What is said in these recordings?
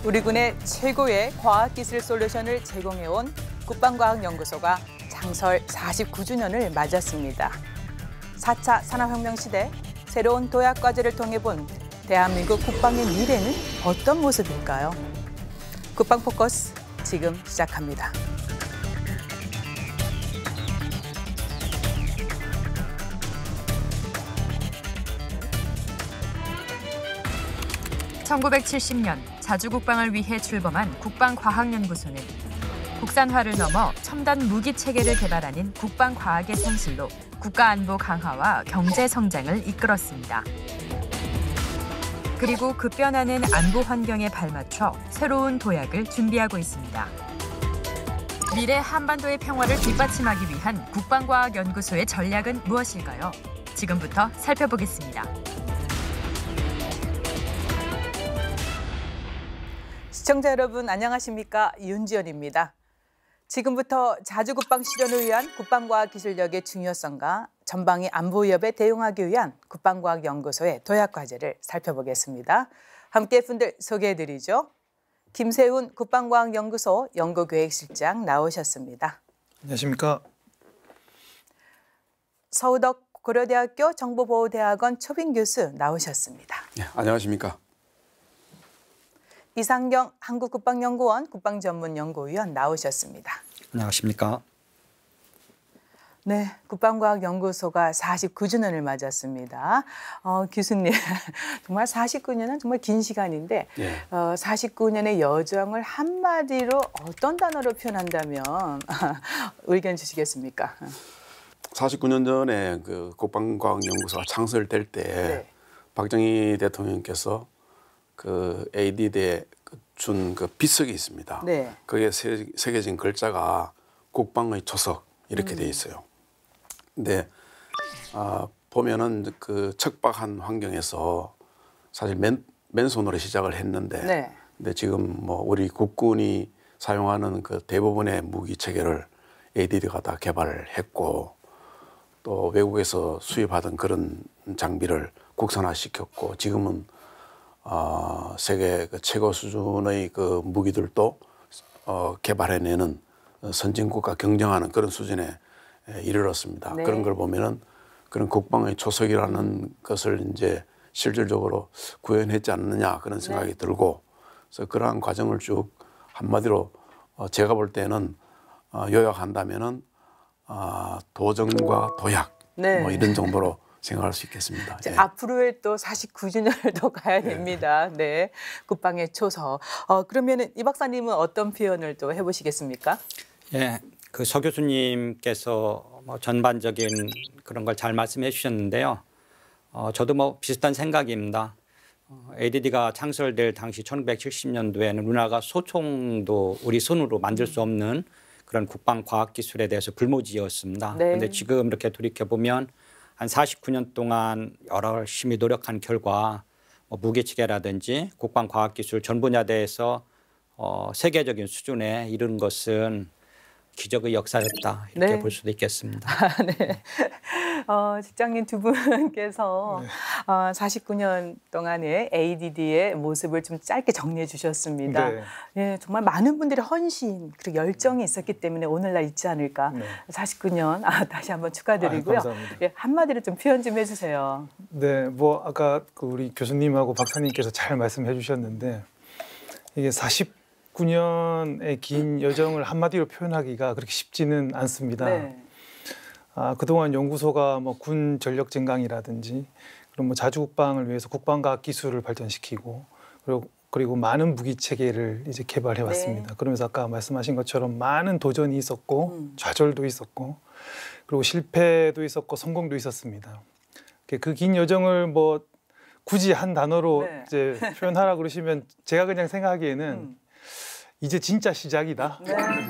우리 군의 최고의 과학기술 솔루션을 제공해온 국방과학연구소가 창설 49주년을 맞았습니다. 4차 산업혁명 시대 새로운 도약과제를 통해 본 대한민국 국방의 미래는 어떤 모습일까요? 국방포커스 지금 시작합니다. (1970년) 자주국방을 위해 출범한 국방과학연구소는 국산화를 넘어 첨단 무기체계를 개발하는 국방과학의 성실로 국가안보 강화와 경제 성장을 이끌었습니다. 그리고 급변하는 안보 환경에 발맞춰 새로운 도약을 준비하고 있습니다. 미래 한반도의 평화를 뒷받침하기 위한 국방과학연구소의 전략은 무엇일까요? 지금부터 살펴보겠습니다. 시청자 여러분 안녕하십니까? 윤지연입니다. 지금부터 자주국방 실현을 위한 국방과학기술력의 중요성과 전방위 안보 위협에 대응하기 위한 국방과학연구소의 도약과제를 살펴보겠습니다. 함께 분들 소개해드리죠. 김세훈 국방과학연구소 연구계획실장 나오셨습니다. 안녕하십니까? 서우덕 고려대학교 정보보호대학원 초빙 교수 나오셨습니다. 네, 안녕하십니까? 이상경 한국국방연구원 국방전문연구위원 나오셨습니다. 안녕하십니까? 네, 국방과학연구소가 49주년을 맞았습니다. 교수님, 정말 49년은 정말 긴 시간인데 49년의 여정을 한마디로 어떤 단어로 표현한다면 의견 주시겠습니까? 49년 전에 그 국방과학연구소가 창설될 때 박정희 대통령께서 그 ADD에 준 그 비석이 있습니다. 거기에 새겨진 글자가 국방의 초석 이렇게 돼 있어요. 근데 보면은 그 척박한 환경에서 사실 맨손으로 시작을 했는데, 근데 지금 뭐 우리 국군이 사용하는 그 대부분의 무기 체계를 ADD가 다 개발을 했고, 또 외국에서 수입하던 그런 장비를 국산화시켰고, 지금은 세계 그 최고 수준의 그 무기들도 개발해내는 선진국과 경쟁하는 그런 수준에 이르렀습니다. 그런 걸 보면은 그런 국방의 초석이라는 것을 이제 실질적으로 구현했지 않느냐 그런 생각이 들고, 그래서 그러한 과정을 쭉 한마디로 제가 볼 때는 요약한다면은 도전과 도약 뭐 이런 정도로 생각할 수 있겠습니다. 앞으로의 또 49주년을 더 가야 됩니다. 네, 국방의 초석. 그러면은 이 박사님은 어떤 표현을 또 해보시겠습니까? 예, 그 서 교수님께서 뭐 전반적인 그런 걸 잘 말씀해 주셨는데요. 저도 뭐 비슷한 생각입니다. ADD가 창설될 당시 1970년도에는 우리나라가 소총도 우리 손으로 만들 수 없는 그런 국방 과학 기술에 대해서 불모지였습니다. 그런데 지금 이렇게 돌이켜 보면 한 49년 동안 열심히 노력한 결과 무기체계라든지 국방과학기술 전 분야대에서 세계적인 수준에 이른 것은 기적의 역사였다 이렇게 볼 수도 있겠습니다. 네. 직장인 두 분께서 49년 동안의 ADD의 모습을 좀 짧게 정리해 주셨습니다. 네, 정말 많은 분들의 헌신 그리고 열정이 있었기 때문에 오늘날 있지 않을까. 49년 다시 한번 축하드리고요. 예, 한마디로 좀 표현 좀 해주세요. 네, 뭐 아까 우리 교수님하고 박사님께서 잘 말씀해 주셨는데 이게 49년의 긴 여정을 한마디로 표현하기가 그렇게 쉽지는 않습니다. 그동안 연구소가 뭐 군 전력 증강이라든지 그런 뭐 자주국방을 위해서 국방과학 기술을 발전시키고 그리고 많은 무기 체계를 이제 개발해 왔습니다. 그러면서 아까 말씀하신 것처럼 많은 도전이 있었고 좌절도 있었고 그리고 실패도 있었고 성공도 있었습니다. 그 긴 여정을 뭐 굳이 한 단어로 이제 표현하라 그러시면 제가 그냥 생각하기에는 이제 진짜 시작이다.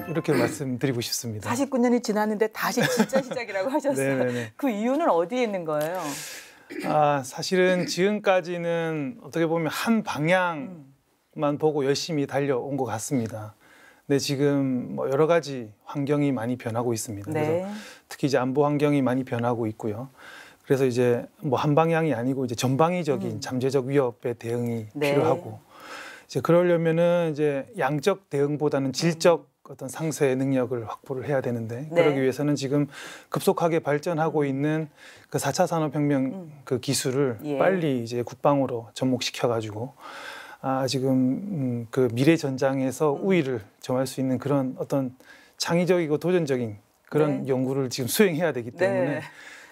이렇게 말씀드리고 싶습니다. 49년이 지났는데 다시 진짜 시작이라고 하셨어요. 그 이유는 어디에 있는 거예요? 사실은 지금까지는 어떻게 보면 한 방향만 보고 열심히 달려온 것 같습니다. 근데 지금 뭐 여러 가지 환경이 많이 변하고 있습니다. 그래서 특히 이제 안보 환경이 많이 변하고 있고요. 그래서 이제 뭐 한 방향이 아니고 이제 전방위적인 잠재적 위협에 대응이 필요하고 이제 그러려면은 이제 양적 대응보다는 질적 어떤 상세 능력을 확보를 해야 되는데 네. 그러기 위해서는 지금 급속하게 발전하고 있는 그 4차 산업혁명 그 기술을 예. 빨리 이제 국방으로 접목시켜 가지고 지금 그 미래 전장에서 우위를 점할 수 있는 그런 어떤 창의적이고 도전적인 그런 네. 연구를 지금 수행해야 되기 때문에 네.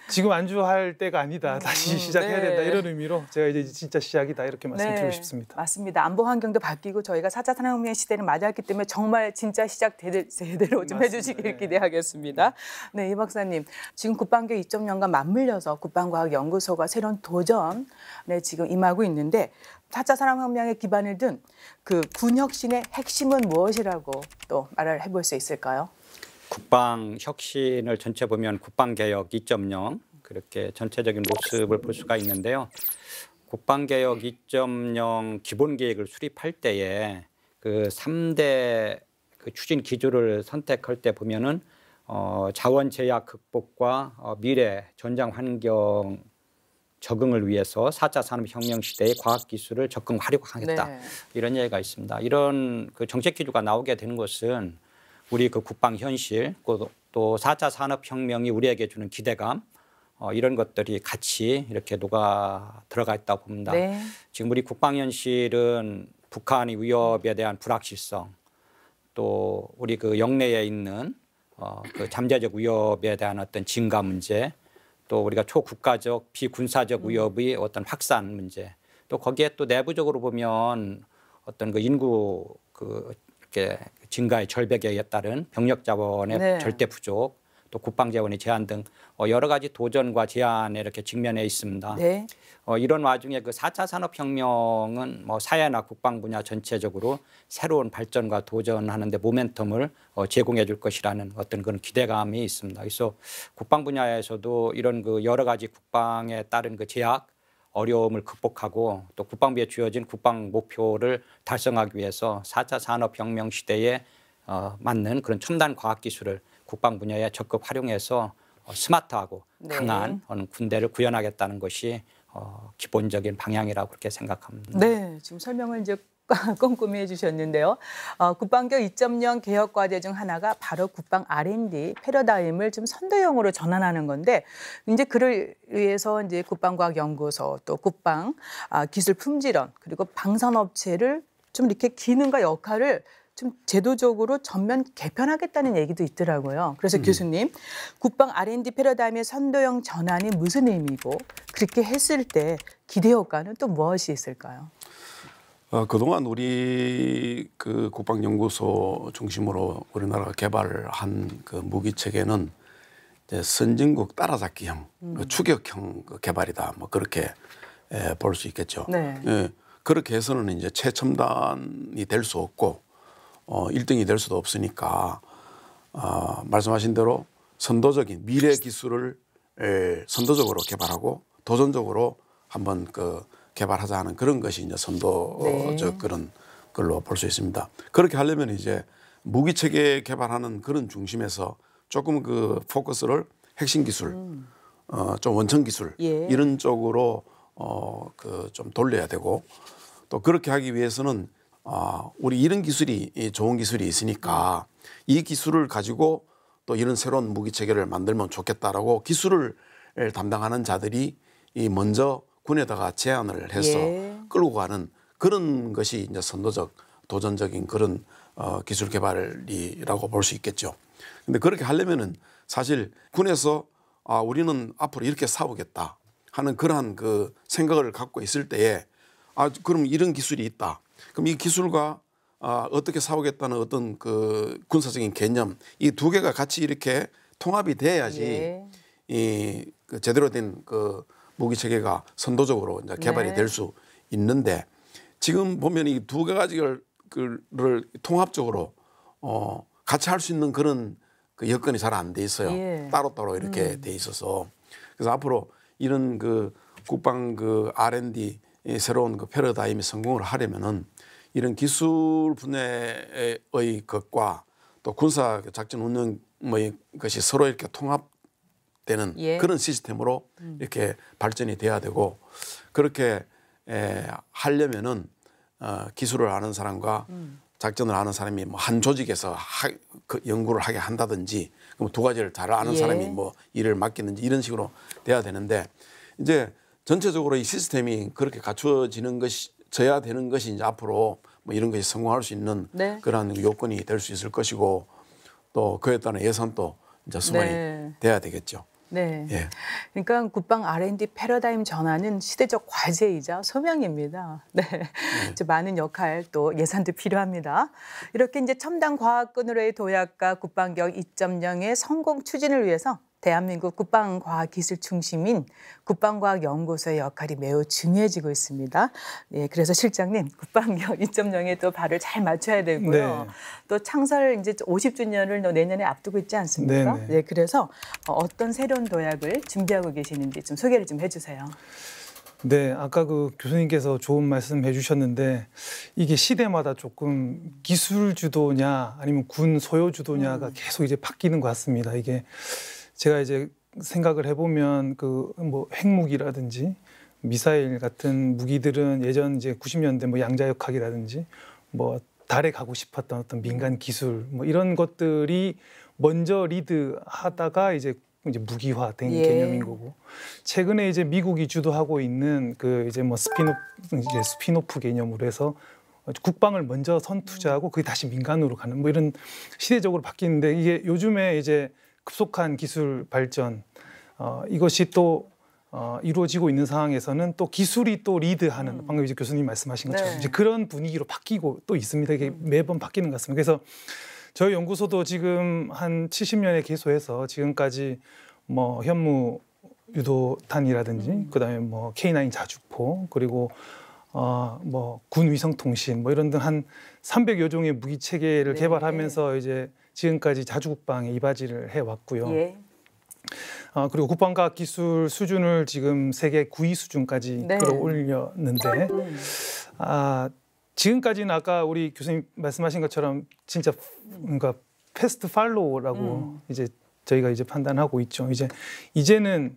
지금 안주할 때가 아니다. 다시 시작해야 된다. 네. 이런 의미로 제가 이제 진짜 시작이다. 이렇게 말씀드리고 네, 싶습니다. 맞습니다. 안보 환경도 바뀌고 저희가 4차 산업혁명 시대를 맞이했기 때문에 정말 진짜 시작 제대로 좀 맞습니다. 해주시길 네. 기대하겠습니다. 네, 이 박사님. 지금 국방교 2.0과 맞물려서 국방과학연구소가 새로운 도전에 지금 임하고 있는데 4차 산업혁명에 기반을 둔 그 군혁신의 핵심은 무엇이라고 또 말을 해볼 수 있을까요? 국방 혁신을 전체 보면 국방개혁 2.0 그렇게 전체적인 모습을 볼 수가 있는데요. 국방개혁 2.0 기본계획을 수립할 때에 그 3대 그 추진 기조를 선택할 때 보면은 자원 제약 극복과 미래 전장 환경 적응을 위해서 4차 산업혁명 시대의 과학기술을 적극 활용하겠다. 네. 이런 얘기가 있습니다. 이런 그 정책 기조가 나오게 되는 것은 우리 그 국방 현실 또 4차 산업혁명이 우리에게 주는 기대감 이런 것들이 같이 이렇게 녹아 들어가 있다고 봅니다. 네. 지금 우리 국방 현실은 북한의 위협에 대한 불확실성 또 우리 그 영내에 있는 그 잠재적 위협에 대한 어떤 증가 문제 또 우리가 초국가적 비군사적 위협의 어떤 확산 문제 또 거기에 또 내부적으로 보면 어떤 그 인구 그 이렇게 증가의 절벽에 따른 병력 자원의 네. 절대 부족 또 국방 자원의 제한 등 여러 가지 도전과 제한에 이렇게 직면해 있습니다. 네. 이런 와중에 그 4차 산업혁명은 뭐 사회나 국방 분야 전체적으로 새로운 발전과 도전하는 데 모멘텀을 제공해 줄 것이라는 어떤 그런 기대감이 있습니다. 그래서 국방 분야에서도 이런 그 여러 가지 국방에 따른 그 제약 어려움을 극복하고 또 국방부에 주어진 국방 목표를 달성하기 위해서 4차 산업혁명 시대에 맞는 그런 첨단 과학기술을 국방 분야에 적극 활용해서 스마트하고 네. 강한 군대를 구현하겠다는 것이 기본적인 방향이라고 그렇게 생각합니다. 네, 지금 설명을 이제 꼼꼼히 해주셨는데요. 국방교 2.0 개혁 과제 중 하나가 바로 국방 R&D 패러다임을 좀 선도형으로 전환하는 건데, 이제 그를 위해서 이제 국방과학연구소 또 국방 기술 품질원 그리고 방산업체를 좀 이렇게 기능과 역할을 좀 제도적으로 전면 개편하겠다는 얘기도 있더라고요. 그래서 교수님, 국방 R&D 패러다임의 선도형 전환이 무슨 의미고 그렇게 했을 때 기대 효과는 또 무엇이 있을까요? 그동안 우리 그 국방연구소 중심으로 우리나라가 개발한 그 무기 체계는 이제 선진국 따라잡기형, 추격형 개발이다. 뭐 그렇게 볼 수 있겠죠. 네. 예, 그렇게 해서는 이제 최첨단이 될 수 없고 1등이 될 수도 없으니까 말씀하신 대로 선도적인 미래 기술을 선도적으로 개발하고 도전적으로 한번 그 개발하자 하는 그런 것이 이제 선도적 그런 걸로 볼 수 있습니다. 그렇게 하려면 이제 무기 체계 개발하는 그런 중심에서 조금 그 포커스를 핵심 기술, 좀 원천 기술 이런 쪽으로 그 좀 돌려야 되고 또 그렇게 하기 위해서는 우리 이런 기술이 좋은 기술이 있으니까 이 기술을 가지고 또 이런 새로운 무기 체계를 만들면 좋겠다라고 기술을 담당하는 자들이 먼저 군에다가 제안을 해서 끌고 가는 그런 것이 이제 선도적 도전적인 그런 기술 개발이라고 볼 수 있겠죠. 근데 그렇게 하려면은 사실 군에서 우리는 앞으로 이렇게 싸우겠다 하는 그러한 그 생각을 갖고 있을 때에 그럼 이런 기술이 있다. 그럼 이 기술과 어떻게 싸우겠다는 어떤 그 군사적인 개념 이 두 개가 같이 이렇게 통합이 돼야지 이 그 제대로 된 그 무기 체계가 선도적으로 이제 개발이 될 수 있는데 지금 보면 이 두 가지를 통합적으로 같이 할 수 있는 그런 그 여건이 잘 안 돼 있어요. 따로따로 이렇게 돼 있어서 그래서 앞으로 이런 그 국방 그 R&D 새로운 그 패러다임이 성공을 하려면은 이런 기술 분야의 것과 또 군사 작전 운영의 것이 서로 이렇게 통합되는 그런 시스템으로 이렇게 발전이 돼야 되고 그렇게 하려면은 기술을 아는 사람과 작전을 아는 사람이 뭐 한 조직에서 그 연구를 하게 한다든지 그럼 두 가지를 잘 아는 사람이 뭐 일을 맡기는지 이런 식으로 돼야 되는데 이제 전체적으로 이 시스템이 그렇게 갖추어지는 것이 져야 되는 것이 이제 앞으로 뭐 이런 것이 성공할 수 있는 그러한 요건이 될 수 있을 것이고 또 그에 따른 예산도 이제 수반이 돼야 되겠죠. 네. 그러니까 국방 R&D 패러다임 전환은 시대적 과제이자 소명입니다. 네. 많은 역할 또 예산도 필요합니다. 이렇게 이제 첨단 과학군으로의 도약과 국방개혁 2.0의 성공 추진을 위해서 대한민국 국방과학기술 중심인 국방과학연구소의 역할이 매우 중요해지고 있습니다. 예, 그래서 실장님 국방개혁 2.0에 또 발을 잘 맞춰야 되고요. 또 창설 이제 50주년을 내년에 앞두고 있지 않습니까? 네, 그래서 어떤 새로운 도약을 준비하고 계시는지 좀 소개를 좀 해주세요. 네, 아까 그 교수님께서 좋은 말씀 해주셨는데 이게 시대마다 조금 기술 주도냐 아니면 군 소요 주도냐가 계속 이제 바뀌는 것 같습니다. 이게 제가 이제 생각을 해보면 그 뭐 핵무기라든지 미사일 같은 무기들은 예전 이제 90년대 뭐 양자역학이라든지 뭐 달에 가고 싶었던 어떤 민간 기술 뭐 이런 것들이 먼저 리드하다가 이제 무기화된 개념인 거고 최근에 이제 미국이 주도하고 있는 그 이제 뭐 스피노프 개념으로 해서 국방을 먼저 선투자하고 그게 다시 민간으로 가는 뭐 이런 시대적으로 바뀌는데 이게 요즘에 이제 급속한 기술 발전 이것이 또 이루어지고 있는 상황에서는 또 기술이 또 리드하는 방금 이제 교수님 말씀하신 것처럼 이제 그런 분위기로 바뀌고 또 있습니다. 이게 매번 바뀌는 것 같습니다. 그래서 저희 연구소도 지금 한 70년에 개소해서 지금까지 뭐 현무 유도탄이라든지 그다음에 뭐 K9 자주포 그리고 뭐 군 위성 통신 뭐 이런 등 한 300여 종의 무기 체계를 개발하면서 이제 지금까지 자주국방에 이바지를 해왔고요. 그리고 국방과학 기술 수준을 지금 세계 9위 수준까지 끌어올렸는데 지금까지는 아까 우리 교수님 말씀하신 것처럼 진짜 그러니까 패스트 팔로우라고 이제 저희가 이제 판단하고 있죠. 이제는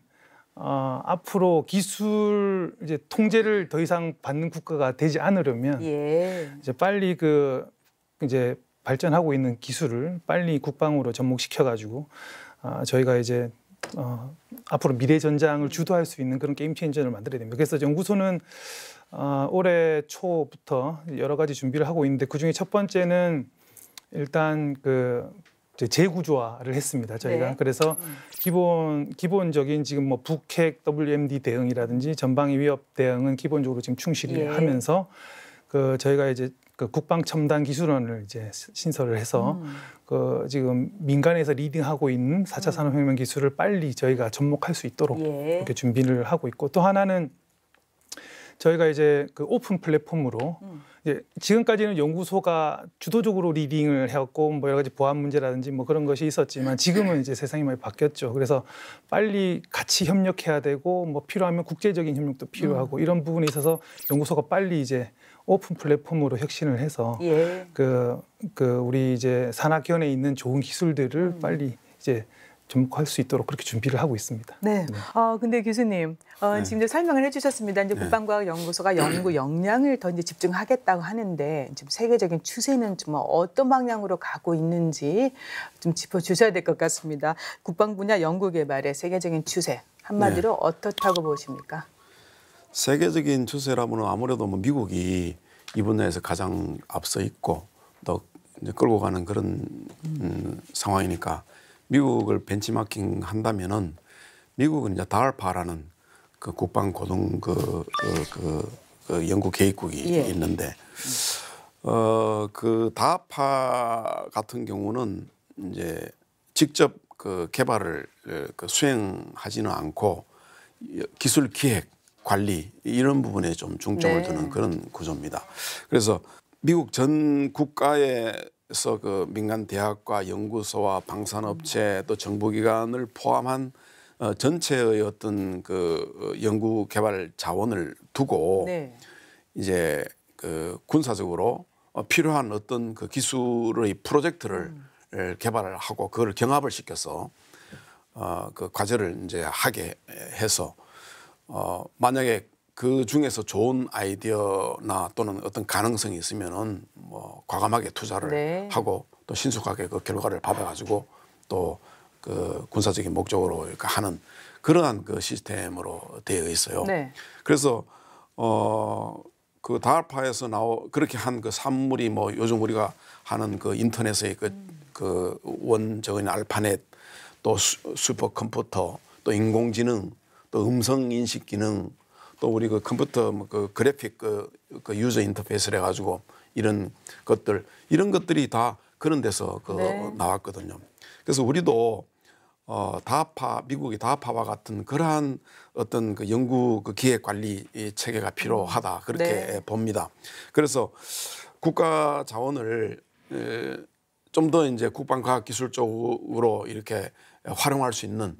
앞으로 기술 이제 통제를 더 이상 받는 국가가 되지 않으려면 이제 빨리 이제 발전하고 있는 기술을 빨리 국방으로 접목시켜 가지고 저희가 이제 앞으로 미래 전장을 주도할 수 있는 그런 게임 체인저를 만들어야 됩니다. 그래서 연구소는 올해 초부터 여러 가지 준비를 하고 있는데 그중에 첫 번째는 일단 재구조화를 했습니다. 저희가 그래서 기본적인 지금 뭐 북핵 WMD 대응이라든지 전방위 위협 대응은 기본적으로 지금 충실히 하면서 저희가 이제 국방 첨단 기술원을 이제 신설을 해서 지금 민간에서 리딩하고 있는 4차 산업혁명 기술을 빨리 저희가 접목할 수 있도록 이렇게 준비를 하고 있고 또 하나는 저희가 이제 오픈 플랫폼으로 이제 지금까지는 연구소가 주도적으로 리딩을 해왔고 뭐 여러 가지 보안 문제라든지 뭐 그런 것이 있었지만 지금은 이제 세상이 많이 바뀌었죠. 그래서 빨리 같이 협력해야 되고 뭐 필요하면 국제적인 협력도 필요하고 이런 부분에 있어서 연구소가 빨리 이제 오픈 플랫폼으로 혁신을 해서 우리 이제 산학연에 있는 좋은 기술들을 빨리 이제 접목할 수 있도록 그렇게 준비를 하고 있습니다. 근데 교수님 지금 설명을 해주셨습니다. 이제 국방과학연구소가 연구 역량을 더 이제 집중하겠다고 하는데 지금 세계적인 추세는 좀 어떤 방향으로 가고 있는지 좀 짚어주셔야 될 것 같습니다. 국방 분야 연구 개발의 세계적인 추세 한마디로 어떻다고 보십니까? 세계적인 추세라면 아무래도 뭐 미국이 이 분야에서 가장 앞서 있고 또 이제 끌고 가는 그런 상황이니까 미국을 벤치마킹 한다면은 미국은 이제 DARPA라는 그 국방 고등 연구 계획국이 있는데 그 DARPA 같은 경우는 이제 직접 개발을 수행하지는 않고 기술 기획 관리 이런 부분에 좀 중점을 두는 그런 구조입니다. 그래서 미국 전 국가에서 민간 대학과 연구소와 방산업체 또 정부기관을 포함한 전체의 어떤 연구 개발 자원을 두고 이제 군사적으로 필요한 어떤 기술의 프로젝트를 개발을 하고 그걸 경합을 시켜서 그 과제를 이제 하게 해서 만약에 그 중에서 좋은 아이디어나 또는 어떤 가능성이 있으면은 뭐 과감하게 투자를 네. 하고 또 신속하게 그 결과를 받아가지고 또 그 군사적인 목적으로 이렇게 하는 그러한 그 시스템으로 되어 있어요. 네. 그래서 그 다알파에서 그렇게 한 그 산물이 뭐 요즘 우리가 하는 그 인터넷의 그 원적인 알파넷 또 슈퍼컴퓨터 또 인공지능 또 음성 인식 기능 또 우리 그 컴퓨터 그 그래픽 그 유저 인터페이스를 해가지고 이런 것들이 다 그런 데서 네. 나왔거든요. 그래서 우리도 다하파 미국의 다하파와 같은 그러한 어떤 그 연구 그 기획 관리 체계가 필요하다 그렇게 네. 봅니다. 그래서 국가 자원을 좀 더 이제 국방과학기술 쪽으로 이렇게 활용할 수 있는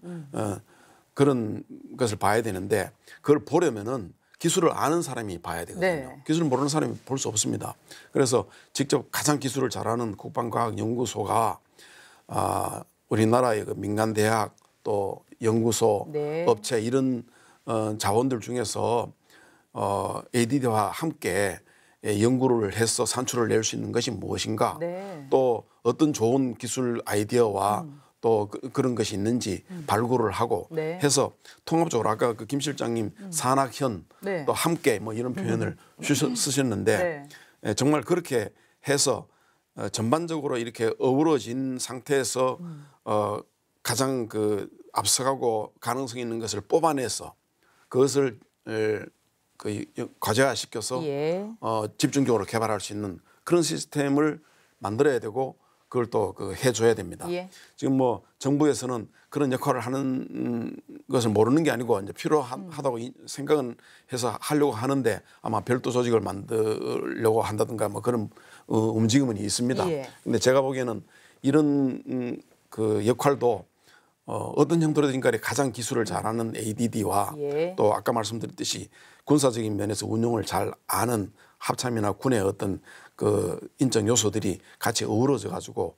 그런 것을 봐야 되는데 그걸 보려면은 기술을 아는 사람이 봐야 되거든요. 네. 기술을 모르는 사람이 볼 수 없습니다. 그래서 직접 가장 기술을 잘하는 국방과학연구소가 우리나라의 그 민간 대학 또 연구소, 네. 업체 이런 자원들 중에서 ADD와 함께 연구를 해서 산출을 낼 수 있는 것이 무엇인가, 네. 또 어떤 좋은 기술 아이디어와 또 그런 것이 있는지 발굴을 하고 네. 해서 통합적으로 아까 그 김 실장님 산학현 네. 또 함께 뭐 이런 표현을 쓰셨는데 네. 정말 그렇게 해서 전반적으로 이렇게 어우러진 상태에서 가장 그 앞서가고 가능성 있는 것을 뽑아내서 그것을 그 과제화시켜서 예. 집중적으로 개발할 수 있는 그런 시스템을 만들어야 되고 그걸 또 그 해줘야 됩니다. 예. 지금 뭐 정부에서는 그런 역할을 하는 것을 모르는 게 아니고 이제 필요하다고 생각은 해서 하려고 하는데 아마 별도 조직을 만들려고 한다든가 뭐 그런 움직임은 있습니다. 예. 근데 제가 보기에는 이런 그 역할도 어떤 형태로든 간에 가장 기술을 잘하는 ADD와 예. 또 아까 말씀드렸듯이 군사적인 면에서 운용을 잘 아는 합참이나 군의 어떤 그 인적 요소들이 같이 어우러져 가지고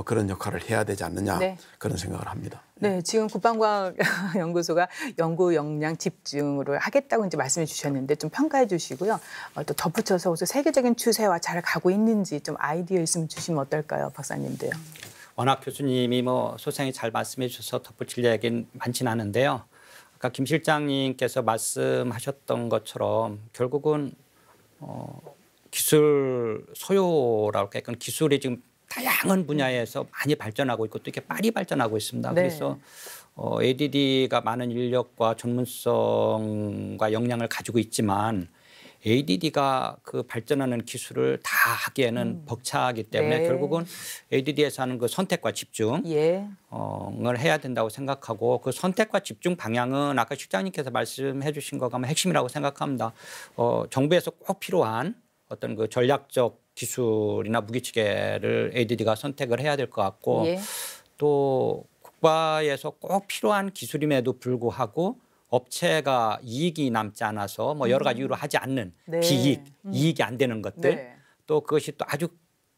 그런 역할을 해야 되지 않느냐 네. 그런 생각을 합니다. 네, 지금 국방과학연구소가 연구 역량 집중으로 하겠다고 이제 말씀해 주셨는데 좀 평가해 주시고요. 또 덧붙여서 혹시 세계적인 추세와 잘 가고 있는지 좀 아이디어 있으면 주시면 어떨까요, 박사님도요. 워낙 교수님이 뭐 소상히 잘 말씀해 주셔서 덧붙일 얘기는 많지는 않은데요. 아까 김 실장님께서 말씀하셨던 것처럼 결국은 기술 소요라고 할까요? 기술이 지금 다양한 분야에서 많이 발전하고 있고 또 이렇게 빨리 발전하고 있습니다. 네. 그래서 ADD가 많은 인력과 전문성과 역량을 가지고 있지만 ADD가 그 발전하는 기술을 다 하기에는 벅차기 때문에 네. 결국은 ADD에서 하는 그 선택과 집중을 예. 해야 된다고 생각하고 그 선택과 집중 방향은 아까 실장님께서 말씀해 주신 거가 핵심이라고 생각합니다. 정부에서 꼭 필요한 어떤 그 전략적 기술이나 무기체계를 ADD가 선택을 해야 될 것 같고 예. 또 국가에서 꼭 필요한 기술임에도 불구하고 업체가 이익이 남지 않아서 뭐 여러 가지 이유로 하지 않는 네. 비이익, 이익이 안 되는 것들 네. 또 그것이 또 아주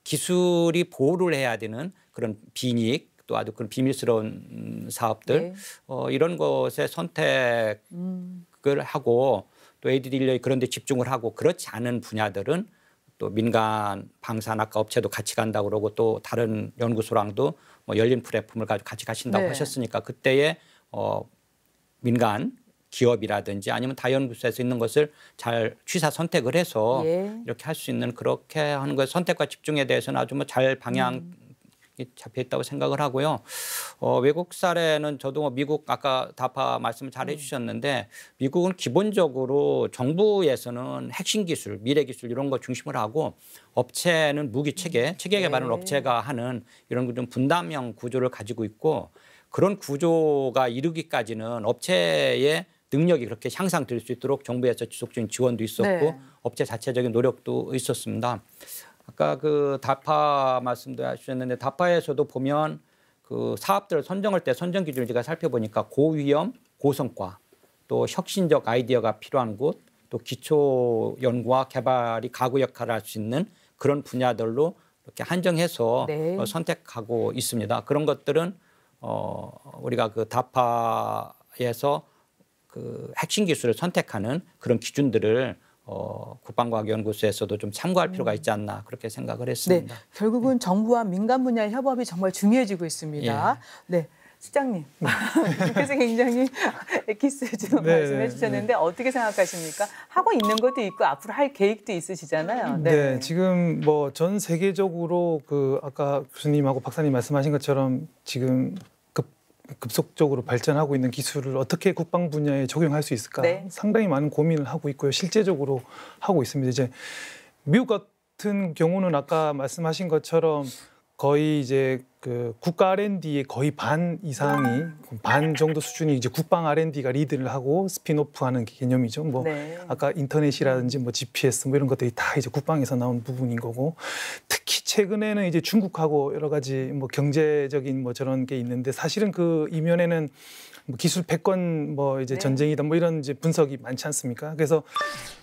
기술이 보호를 해야 되는 그런 비이익 또 아주 그런 비밀스러운 사업들 네. 이런 것에 선택을 하고 또 ADD 인력이 그런 데 집중을 하고 그렇지 않은 분야들은 또 민간 방산학과 업체도 같이 간다고 그러고 또 다른 연구소랑도 뭐 열린 플랫폼을 가지고 같이 가신다고 네. 하셨으니까 그때에 민간 기업이라든지 아니면 다연구소에서 있는 것을 잘 취사 선택을 해서 예. 이렇게 할 수 있는 그렇게 하는 것 선택과 집중에 대해서는 아주 뭐 잘 방향이 잡혀 있다고 생각을 하고요. 외국 사례는 저도 뭐 미국 아까 다파 말씀을 잘 해주셨는데 미국은 기본적으로 정부에서는 핵심 기술, 미래 기술 이런 거 중심을 하고 업체는 무기 체계 개발은 네. 업체가 하는 이런 좀 분담형 구조를 가지고 있고 그런 구조가 이르기까지는 업체의 능력이 그렇게 향상될 수 있도록 정부에서 지속적인 지원도 있었고 네. 업체 자체적인 노력도 있었습니다. 아까 그 다파 말씀도 하셨는데 다파에서도 보면 그 사업들을 선정할 때 선정 기준을 제가 살펴보니까 고위험, 고성과 또 혁신적 아이디어가 필요한 곳, 또 기초 연구와 개발이 가구 역할을 할 수 있는 그런 분야들로 이렇게 한정해서 네. 선택하고 있습니다. 그런 것들은 우리가 그 다파에서 그 핵심 기술을 선택하는 그런 기준들을 국방과학연구소에서도 좀 참고할 필요가 있지 않나 그렇게 생각을 했습니다. 네, 결국은 정부와 민간 분야의 협업이 정말 중요해지고 있습니다. 네, 실장님, 그래서 굉장히 엑기스 좀 말씀해 주셨는데 어떻게 생각하십니까? 하고 있는 것도 있고 앞으로 할 계획도 있으시잖아요. 네, 지금 뭐 전 세계적으로 그 아까 교수님하고 박사님 말씀하신 것처럼 지금 급속적으로 발전하고 있는 기술을 어떻게 국방 분야에 적용할 수 있을까 상당히 많은 고민을 하고 있고요. 실제적으로 하고 있습니다. 이제 미국 같은 경우는 아까 말씀하신 것처럼 거의 이제 그 국가 R&D의 거의 반 이상이 반 정도 수준이 이제 국방 R&D가 리드를 하고 스핀오프하는 개념이죠. 뭐 아까 인터넷이라든지 뭐 GPS 뭐 이런 것들이 다 이제 국방에서 나온 부분인 거고, 특히 최근에는 이제 중국하고 여러 가지 뭐 경제적인 뭐 저런 게 있는데 사실은 그 이면에는 뭐 기술 패권 뭐 이제 전쟁이다 뭐 이런 이제 분석이 많지 않습니까? 그래서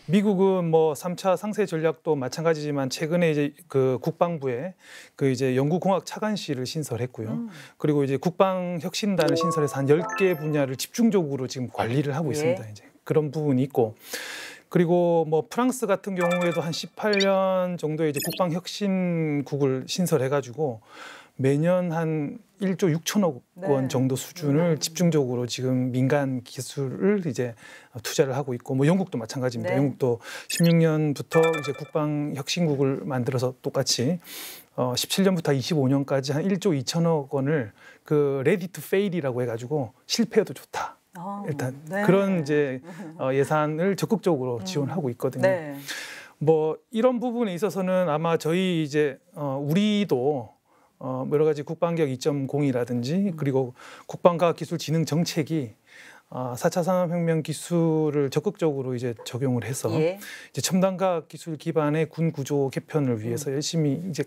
미국은 뭐 3차 상세 전략도 마찬가지지만 최근에 이제 그 국방부에 그 이제 연구공학 차관실을 신설했고요. 그리고 이제 국방혁신단을 신설해서 한 10개 분야를 집중적으로 지금 관리를 하고 있습니다. 이제 그런 부분이 있고, 그리고 뭐 프랑스 같은 경우에도 한 18년 정도의 이제 국방혁신국을 신설해가지고 매년 한 1조 6천억 원 정도 수준을 집중적으로 지금 민간 기술을 이제 투자를 하고 있고, 뭐 영국도 마찬가지입니다. 영국도 16년부터 이제 국방혁신국을 만들어서 똑같이 17년부터 25년까지 한 1조 2천억 원을 그 레디 투 페일이라고 해가지고 실패해도 좋다. 일단 그런 이제 예산을 적극적으로 지원하고 있거든요. 뭐 이런 부분에 있어서는 아마 저희 이제 우리도 여러 가지 국방개혁 2.0이라든지 그리고 국방과학기술진흥 정책이 4차 산업혁명 기술을 적극적으로 이제 적용을 해서 이제 첨단과학 기술 기반의 군 구조 개편을 위해서 열심히 이제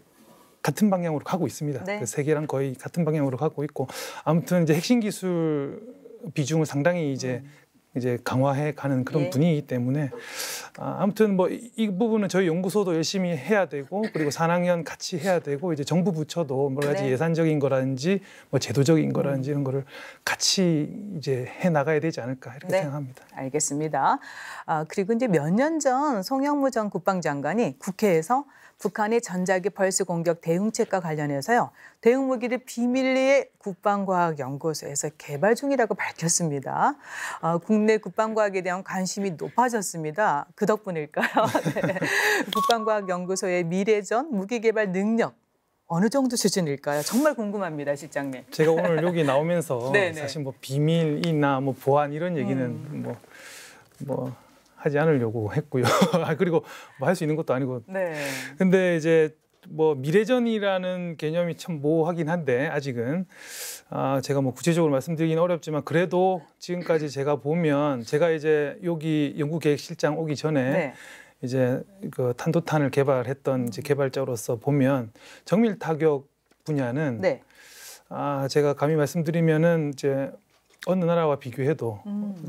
같은 방향으로 가고 있습니다. 그 세계랑 거의 같은 방향으로 가고 있고, 아무튼 이제 핵심 기술 비중을 상당히 이제 강화해 가는 그런 분위기이기 때문에 아무튼 뭐 이 부분은 저희 연구소도 열심히 해야 되고, 그리고 산학연 같이 해야 되고, 이제 정부 부처도 여러 가지 예산적인 거라든지 뭐 제도적인 거라든지 이런 거를 같이 이제 해 나가야 되지 않을까 이렇게 생각합니다. 알겠습니다. 그리고 이제 몇 년 전 송영무 전 국방장관이 국회에서 북한의 전자기 펄스 공격 대응책과 관련해서요, 대응 무기를 비밀리에 국방과학연구소에서 개발 중이라고 밝혔습니다. 국내 국방과학에 대한 관심이 높아졌습니다. 그 덕분일까요? 국방과학연구소의 미래전 무기 개발 능력 어느 정도 수준일까요? 정말 궁금합니다, 실장님. 제가 오늘 여기 나오면서 사실 뭐 비밀이나 뭐 보안 이런 얘기는 뭐 하지 않으려고 했고요. 그리고 뭐 할 수 있는 것도 아니고. 근데 이제 뭐 미래전이라는 개념이 참 모호하긴 한데 아직은 제가 뭐 구체적으로 말씀드리기는 어렵지만, 그래도 지금까지 제가 보면, 제가 이제 여기 연구계획실장 오기 전에 이제 그 탄도탄을 개발했던 이제 개발자로서 보면 정밀 타격 분야는 제가 감히 말씀드리면은 이제 어느 나라와 비교해도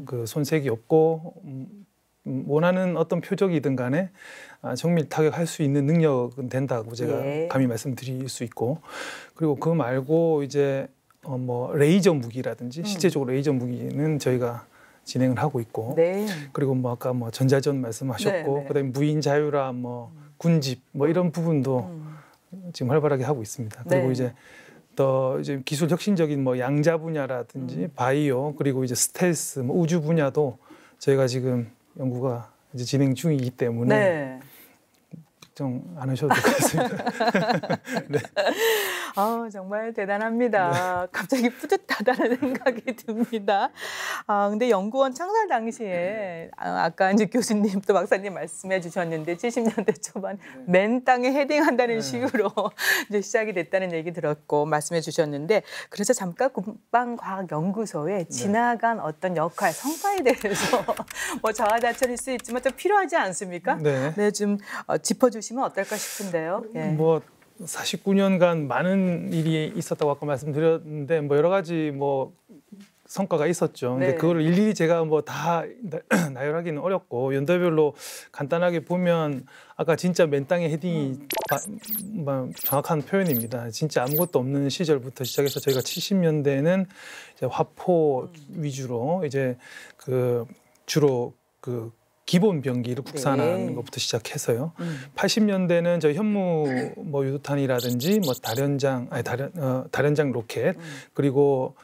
그 손색이 없고 원하는 어떤 표적이든 간에 정밀 타격할 수 있는 능력은 된다고 제가 감히 말씀드릴 수 있고, 그리고 그거 말고 이제 뭐 레이저 무기라든지 실제적으로 레이저 무기는 저희가 진행을 하고 있고, 그리고 뭐 아까 뭐 전자전 말씀하셨고, 그다음에 무인 자유라 뭐 군집 뭐 이런 부분도 지금 활발하게 하고 있습니다. 그리고 이제 더 이제 기술 혁신적인 뭐 양자 분야라든지 바이오, 그리고 이제 스텔스 뭐 우주 분야도 저희가 지금 연구가 이제 진행 중이기 때문에 걱정 안 하셔도 될 것 같습니다. 정말 대단합니다. 갑자기 뿌듯하다는 생각이 듭니다. 근데 연구원 창설 당시에 아까 이제 교수님 또 박사님 말씀해 주셨는데 70년대 초반 맨 땅에 헤딩한다는 식으로 이제 시작이 됐다는 얘기 들었고 말씀해 주셨는데, 그래서 잠깐 국방과학연구소에 지나간 어떤 역할, 성과에 대해서 뭐 자화자찬일 수 있지만 좀 필요하지 않습니까? 좀 짚어주시면 어떨까 싶은데요. 뭐 49년간 많은 일이 있었다고 아까 말씀드렸는데, 뭐 여러 가지 뭐 성과가 있었죠. 근데 네. 그걸 일일이 제가 뭐 다 나열하기는 어렵고 연도별로 간단하게 보면 아까 진짜 맨 땅에 헤딩이 정확한 표현입니다. 진짜 아무것도 없는 시절부터 시작해서 저희가 70년대에는 이제 화포 위주로 이제 그 주로 그 기본 병기를 국산하는 네. 것부터 시작해서요. 80년대는 저 현무 뭐 유도탄이라든지 뭐 다련장 로켓 그리고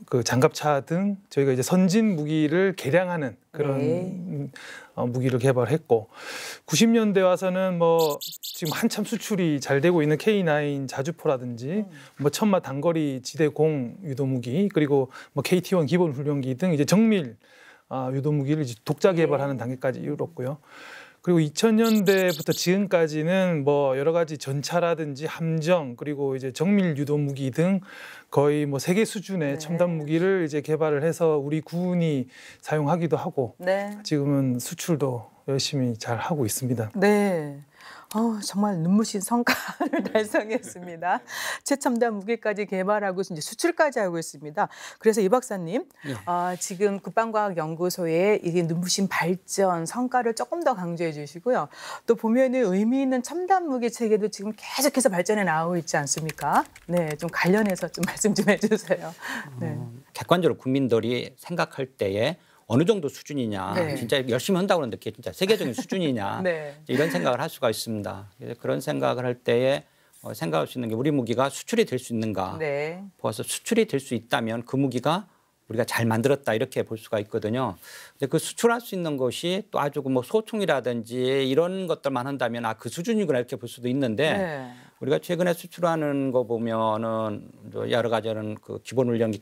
그 장갑차 등 저희가 이제 선진 무기를 개량하는 그런 네. 무기를 개발했고 90년대 와서는 뭐 지금 한참 수출이 잘 되고 있는 K9 자주포라든지 뭐 천마 단거리 지대공 유도무기 그리고 뭐 KT1 기본 훈련기 등 이제 정밀 유도무기를 이제 독자 개발하는 단계까지 이르렀고요. 그리고 2000년대부터 지금까지는 뭐 여러 가지 전차라든지 함정 그리고 이제 정밀 유도무기 등 거의 뭐 세계 수준의 네. 첨단 무기를 이제 개발을 해서 우리 군이 사용하기도 하고 네. 지금은 수출도 열심히 잘 하고 있습니다. 네. 정말 눈부신 성과를 달성했습니다. 최첨단 무기까지 개발하고 이제 수출까지 하고 있습니다. 그래서 이 박사님, 지금 국방과학연구소의 이 눈부신 발전 성과를 조금 더 강조해 주시고요. 또 보면은 의미 있는 첨단 무기 체계도 지금 계속해서 발전해 나오고 있지 않습니까? 네, 좀 관련해서 좀 말씀 좀 해주세요. 네. 객관적으로 국민들이 생각할 때에 어느 정도 수준이냐, 네. 진짜 열심히 한다고 하는데 그게 진짜 세계적인 수준이냐 네. 이런 생각을 할 수가 있습니다. 그런 생각을 할 때에 생각할 수 있는 게 우리 무기가 수출이 될 수 있는가. 네. 보아서 수출이 될 수 있다면 그 무기가 우리가 잘 만들었다 이렇게 볼 수가 있거든요. 근데 그 수출할 수 있는 것이 또 아주 뭐 소총이라든지 이런 것들만 한다면 그 수준이구나 이렇게 볼 수도 있는데 네. 우리가 최근에 수출하는 거 보면은 여러 가지는 그 기본 훈련기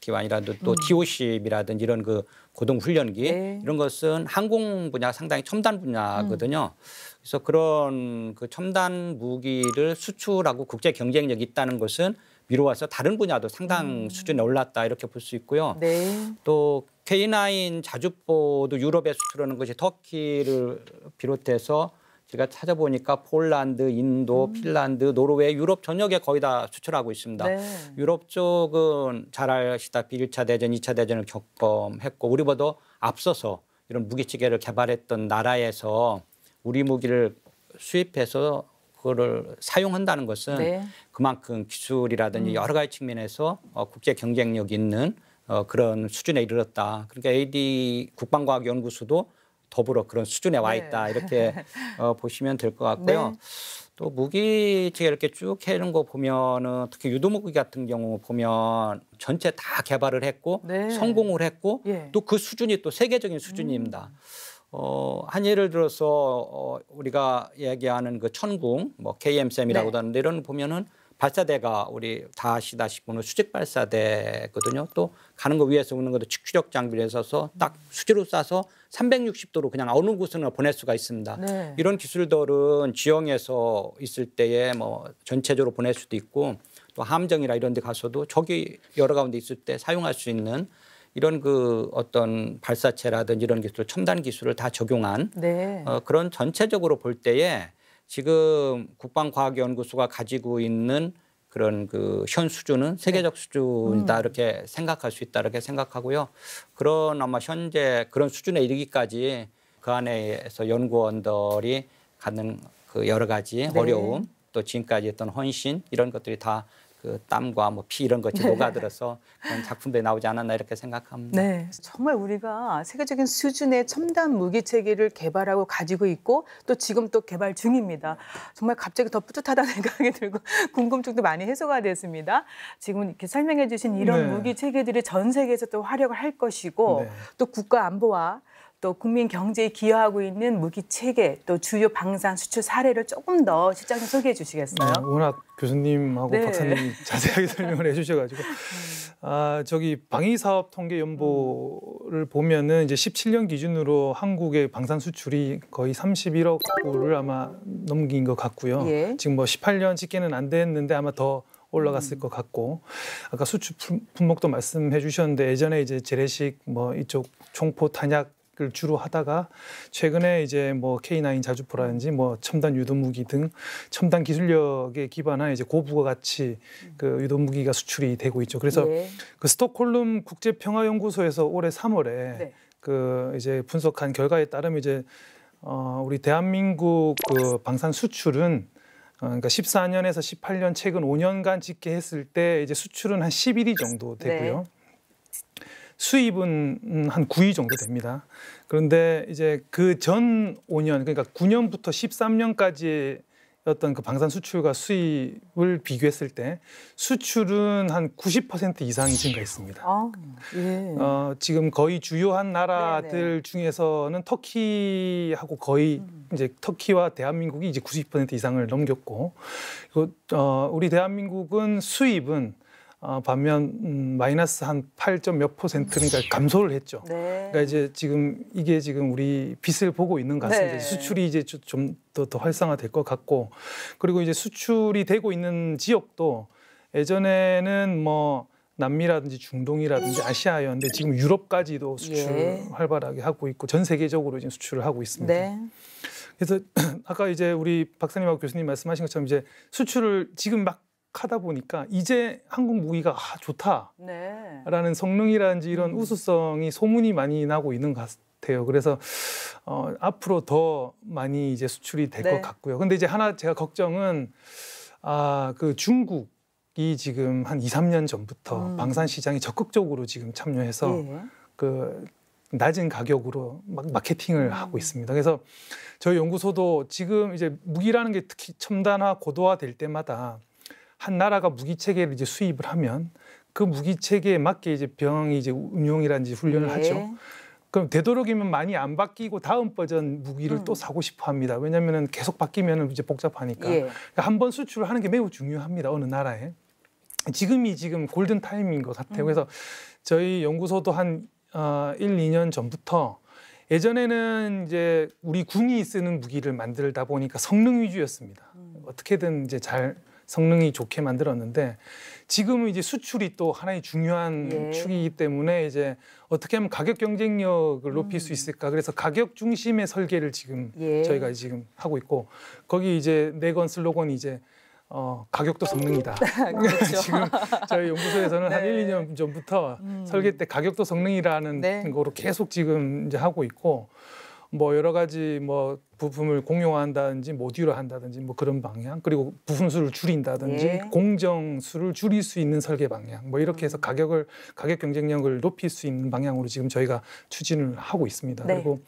KT1이라든지 또 T-50이라든지 이런 그 고등 훈련기 네. 이런 것은 항공 분야 상당히 첨단 분야거든요. 그래서 그런 그 첨단 무기를 수출하고 국제 경쟁력이 있다는 것은 미뤄와서 다른 분야도 상당 수준에 올랐다 이렇게 볼 수 있고요. 네. 또 K9 자주포도 유럽에 수출하는 것이 터키를 비롯해서 제가 찾아보니까 폴란드, 인도, 핀란드, 노르웨이, 유럽 전역에 거의 다 수출하고 있습니다. 네. 유럽 쪽은 잘 아시다시피 1차 대전, 2차 대전을 경험했고 우리보다 앞서서 이런 무기체계를 개발했던 나라에서 우리 무기를 수입해서 그거를 사용한다는 것은 네. 그만큼 기술이라든지 여러 가지 측면에서 국제 경쟁력 있는 그런 수준에 이르렀다. 그러니까 AD 국방과학연구소도 더불어 그런 수준에 와 있다. 이렇게 보시면 될 것 같고요. 네. 또 무기체계 이렇게 쭉 해놓은 거 보면은 특히 유도무기 같은 경우 보면 전체 다 개발을 했고 네. 성공을 했고 예. 또 그 수준이 또 세계적인 수준입니다. 한 예를 들어서 우리가 얘기하는 그 천궁, 뭐 KM-쌤이라고도 네. 하는데 이런 보면은 발사대가 우리 다 아시다시피는 수직 발사대거든요. 또 가는 거 위에서 오는 것도 측추력 장비를 해서 딱 수지로 쏴서 360도로 그냥 어느 곳으로 보낼 수가 있습니다. 네. 이런 기술들은 지형에서 있을 때에 뭐 전체적으로 보낼 수도 있고 또 함정이나 이런 데 가서도 적이 여러 가운데 있을 때 사용할 수 있는 이런 그 어떤 발사체라든지 이런 기술, 첨단 기술을 다 적용한 네. 그런 전체적으로 볼 때에 지금 국방과학연구소가 가지고 있는 그런 그 현 수준은 세계적 수준이다 이렇게 생각할 수 있다 이렇게 생각하고요. 그런 아마 현재 그런 수준에 이르기까지 그 안에서 연구원들이 갖는 그 여러 가지 네. 어려움 또 지금까지 했던 헌신 이런 것들이 다 그 땀과 뭐 피 이런 것이 녹아들어서 그런 작품들이 나오지 않았나 이렇게 생각합니다. 네, 정말 우리가 세계적인 수준의 첨단 무기 체계를 개발하고 가지고 있고 또 지금 또 개발 중입니다. 정말 갑자기 더 뿌듯하다는 생각이 들고 궁금증도 많이 해소가 됐습니다. 지금 이렇게 설명해 주신 이런 네. 무기 체계들이 전 세계에서 또 활약을 할 것이고 네. 또 국가 안보와 또 국민 경제에 기여하고 있는 무기 체계 또 주요 방산 수출 사례를 조금 더 실장님 소개해 주시겠어요? 워낙 교수님하고 네. 박사님이 자세하게 설명을 해주셔가지고 저기 방위사업 통계 연보를 보면은 이제 17년 기준으로 한국의 방산 수출이 거의 31억 불을 아마 넘긴 것 같고요. 예. 지금 뭐 18년 집계는 안 됐는데 아마 더 올라갔을 것 같고 아까 수출 품목도 말씀해 주셨는데 예전에 이제 재래식 뭐 이쪽 총포 탄약 을 주로 하다가 최근에 이제 뭐 K9 자주포라든지 뭐 첨단 유도무기 등 첨단 기술력에 기반한 이제 고부가 가치 그 유도무기가 수출이 되고 있죠. 그래서 그 스톡홀름 국제평화연구소에서 올해 3월에 그 이제 분석한 결과에 따르면 이제 우리 대한민국 그 방산 수출은 그러니까 14년에서 18년 최근 5년간 집계했을 때 이제 수출은 한 11위 정도 되고요. 수입은 한 9위 정도 됩니다. 그런데 이제 그 전 5년, 그러니까 9년부터 13년까지의 어떤 그 방산 수출과 수입을 비교했을 때 수출은 한 90% 이상이 증가했습니다. 지금 거의 주요한 나라들 중에서는 터키하고 거의 이제 터키와 대한민국이 이제 90% 이상을 넘겼고, 우리 대한민국은 수입은 반면 마이너스 한 8점 몇 %, 그러니까 감소를 했죠. 그러니까 이제 이게 지금 우리 빛을 보고 있는 것 같습니다. 수출이 이제 좀 더 활성화될 것 같고, 그리고 이제 수출이 되고 있는 지역도 예전에는 뭐 남미라든지 중동이라든지 아시아였는데 지금 유럽까지도 수출 활발하게 하고 있고 전 세계적으로 지금 수출을 하고 있습니다. 그래서 아까 이제 우리 박사님하고 교수님 말씀하신 것처럼 이제 수출을 지금 막 하다 보니까 이제 한국 무기가 좋다라는 성능이라든지 이런 우수성이 소문이 많이 나고 있는 것 같아요. 그래서 앞으로 더 많이 이제 수출이 될 것 같고요. 근데 이제 하나 제가 걱정은 그 중국이 지금 한 2, 3년 전부터 방산 시장에 적극적으로 지금 참여해서 그 낮은 가격으로 막 마케팅을 하고 있습니다. 그래서 저희 연구소도 지금 이제 무기라는 게 특히 첨단화 고도화 될 때마다 한 나라가 무기 체계를 이제 수입을 하면 그 무기 체계에 맞게 이제 병이 이제 운용이라든지 훈련을 하죠. 그럼 되도록이면 많이 안 바뀌고 다음 버전 무기를 또 사고 싶어 합니다. 왜냐하면 계속 바뀌면 이제 복잡하니까. 그러니까 한번 수출을 하는 게 매우 중요합니다. 어느 나라에. 지금 골든 타임인 것 같아요. 그래서 저희 연구소도 한 1, 2년 전부터 예전에는 이제 우리 군이 쓰는 무기를 만들다 보니까 성능 위주였습니다. 어떻게든 이제 잘 성능이 좋게 만들었는데 지금은 이제 수출이 또 하나의 중요한 축이기 때문에 이제 어떻게 하면 가격 경쟁력을 높일 수 있을까. 그래서 가격 중심의 설계를 지금 저희가 지금 하고 있고 거기 이제 내건 슬로건이 이제 가격도 성능이다. 그렇죠. 지금 저희 연구소에서는 한 1, 2년 전부터 설계 때 가격도 성능이라는 거로 계속 지금 이제 하고 있고 뭐 여러 가지 뭐 부품을 공용화한다든지 모듈화한다든지 뭐 그런 방향, 그리고 부품 수를 줄인다든지 공정 수를 줄일 수 있는 설계 방향, 뭐 이렇게 해서 가격 경쟁력을 높일 수 있는 방향으로 지금 저희가 추진을 하고 있습니다. 그리고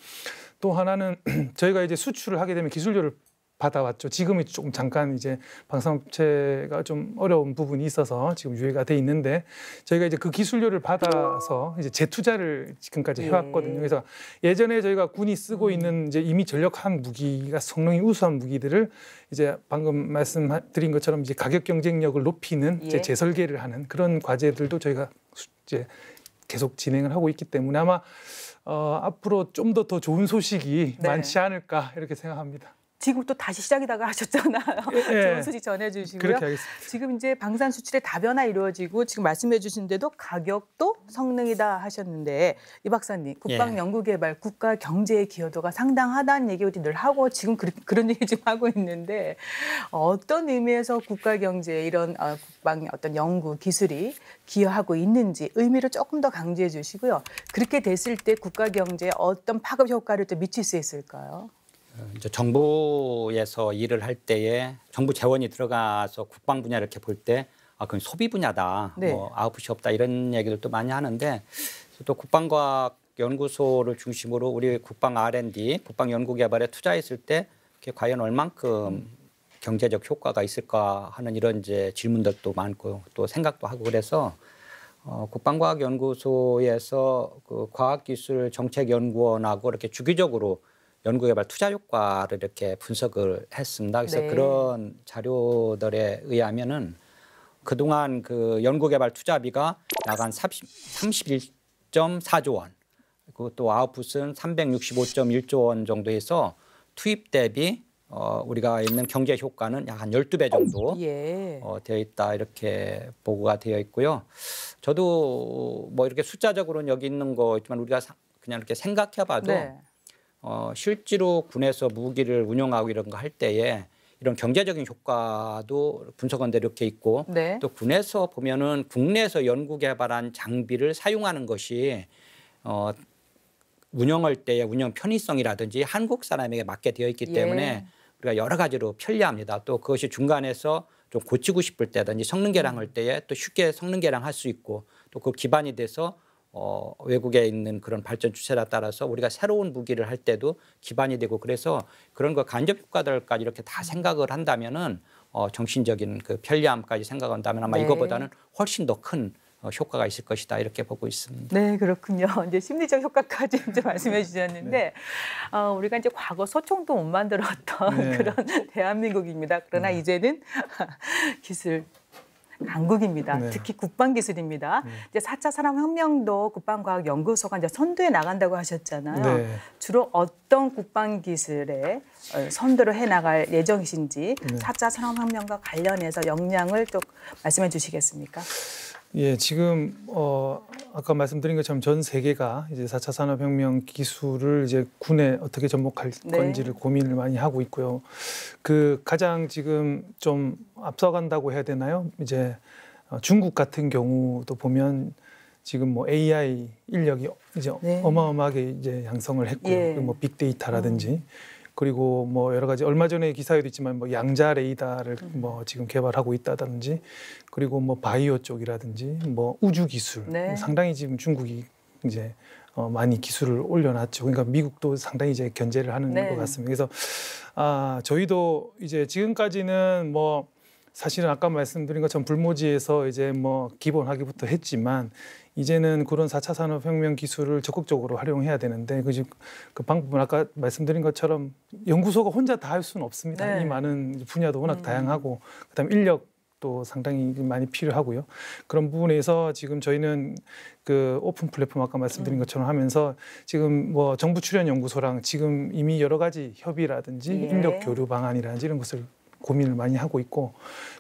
또 하나는 저희가 이제 수출을 하게 되면 기술료를 받아왔죠. 지금은 좀 잠깐 이제 방산업체가 좀 어려운 부분이 있어서 지금 유예가 돼 있는데 저희가 이제 그 기술료를 받아서 이제 재투자를 지금까지 해왔거든요. 그래서 예전에 저희가 군이 쓰고 있는 이제 이미 전력한 무기가 성능이 우수한 무기들을 이제 방금 말씀드린 것처럼 이제 가격 경쟁력을 높이는 이제 재설계를 하는 그런 과제들도 저희가 이제 계속 진행을 하고 있기 때문에 아마 앞으로 좀 더 좋은 소식이 많지 않을까 이렇게 생각합니다. 지금 또 다시 시작이다가 하셨잖아요. 좋은 소식 전해주시고요. 그렇게 하겠습니다. 지금 이제 방산 수출의 다변화 이루어지고 지금 말씀해주신데도 가격도 성능이다 하셨는데 이 박사님 국방연구개발 국가 경제의 기여도가 상당하다는 얘기 우리 늘 하고 지금 그런 얘기 지금 하고 있는데 어떤 의미에서 국가 경제에 이런 국방의 어떤 연구 기술이 기여하고 있는지 의미를 조금 더 강조해 주시고요. 그렇게 됐을 때 국가 경제에 어떤 파급 효과를 또 미칠 수 있을까요? 이제 정부에서 일을 할 때에 정부 재원이 들어가서 국방 분야 이렇게 볼 때 그건 소비 분야다, 뭐 아웃풋이 없다 이런 얘기들도 많이 하는데 또 국방과학연구소를 중심으로 우리 국방 R&D, 국방 연구 개발에 투자했을 때 그게 과연 얼만큼 경제적 효과가 있을까 하는 이런 이제 질문들도 많고 또 생각도 하고 그래서 국방과학연구소에서 그 과학기술정책연구원하고 이렇게 주기적으로 연구개발 투자 효과를 이렇게 분석을 했습니다. 그래서 그런 자료들에 의하면은 그동안 그 연구개발 투자비가 약 한 31.4조 원, 그리고 또 아웃풋은 365.1조 원 정도에서 투입 대비 우리가 있는 경제 효과는 약 한 12배 정도 되어 있다 이렇게 보고가 되어 있고요. 저도 뭐 이렇게 숫자적으로는 여기 있는 거 있지만 우리가 그냥 이렇게 생각해봐도 네. 실제로 군에서 무기를 운용하고 이런 거 할 때에 이런 경제적인 효과도 분석원대 이렇게 있고 네. 또 군에서 보면은 국내에서 연구 개발한 장비를 사용하는 것이 운영할 때의 운영 편의성이라든지 한국 사람에게 맞게 되어 있기 때문에 예. 우리가 여러 가지로 편리합니다. 또 그것이 중간에서 좀 고치고 싶을 때든지 성능 개량할 때에 또 쉽게 성능 개량할 수 있고 또 그 기반이 돼서 외국에 있는 그런 발전 추세에 따라서 우리가 새로운 무기를 할 때도 기반이 되고 그래서 그런 거 간접 효과들까지 이렇게 다 생각을 한다면은 정신적인 그 편리함까지 생각한다면 아마 네. 이거보다는 훨씬 더 큰 효과가 있을 것이다 이렇게 보고 있습니다. 네, 그렇군요. 이제 심리적 효과까지 이제 말씀해 주셨는데 네. 우리가 이제 과거 소총도 못 만들었던 네. 그런 대한민국입니다. 그러나 이제는 기술 강국입니다. 네. 특히 국방 기술입니다. 이제 4차 산업혁명도 국방과학연구소가 이제 선도해 나간다고 하셨잖아요. 네. 주로 어떤 국방 기술에 선도를 해 나갈 예정이신지 네. 4차 산업혁명과 관련해서 역량을 좀 말씀해 주시겠습니까? 예, 지금 아까 말씀드린 것처럼 전 세계가 이제 4차 산업혁명 기술을 이제 군에 어떻게 접목할 네. 건지를 고민을 많이 하고 있고요. 그 가장 지금 좀 앞서간다고 해야 되나요? 이제 중국 같은 경우도 보면 지금 뭐 AI 인력이 이제 네. 어마어마하게 이제 양성을 했고요. 예. 뭐 빅데이터라든지 그리고 뭐 여러 가지 얼마 전에 기사에도 있지만 뭐 양자 레이더를 뭐 지금 개발하고 있다든지 그리고 뭐 바이오 쪽이라든지 뭐 우주 기술 네. 상당히 지금 중국이 이제 많이 기술을 올려놨죠. 그러니까 미국도 상당히 이제 견제를 하는 네. 것 같습니다. 그래서 저희도 이제 지금까지는 뭐 사실은 아까 말씀드린 것처럼 불모지에서 이제 뭐 기본 학위부터 했지만 이제는 그런 4차 산업혁명 기술을 적극적으로 활용해야 되는데 그 방법은 아까 말씀드린 것처럼 연구소가 혼자 다 할 수는 없습니다. 네. 이 많은 분야도 워낙 다양하고 그다음 인력도 상당히 많이 필요하고요. 그런 부분에서 지금 저희는 그 오픈 플랫폼 아까 말씀드린 것처럼 하면서 지금 뭐 정부 출연 연구소랑 지금 이미 여러 가지 협의라든지 예. 인력 교류 방안이라든지 이런 것을 고민을 많이 하고 있고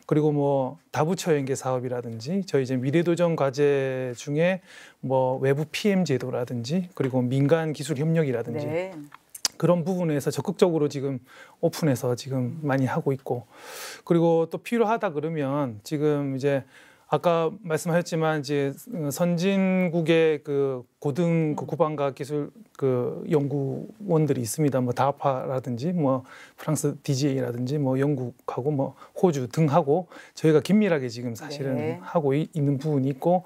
그리고 뭐 다부처 연계 사업이라든지 저희 이제 미래도전 과제 중에 뭐 외부 PM 제도라든지 그리고 민간 기술 협력이라든지 네. 그런 부분에서 적극적으로 지금 오픈해서 지금 많이 하고 있고 그리고 또 필요하다 그러면 지금 이제 아까 말씀하셨지만 이제 선진국의 그 고등 그 국방과학 기술 그 연구원들이 있습니다. 뭐 다파라든지 뭐 프랑스 DGA라든지 뭐 영국하고 뭐 호주 등하고 저희가 긴밀하게 지금 사실은 네. 하고 있는 부분이 있고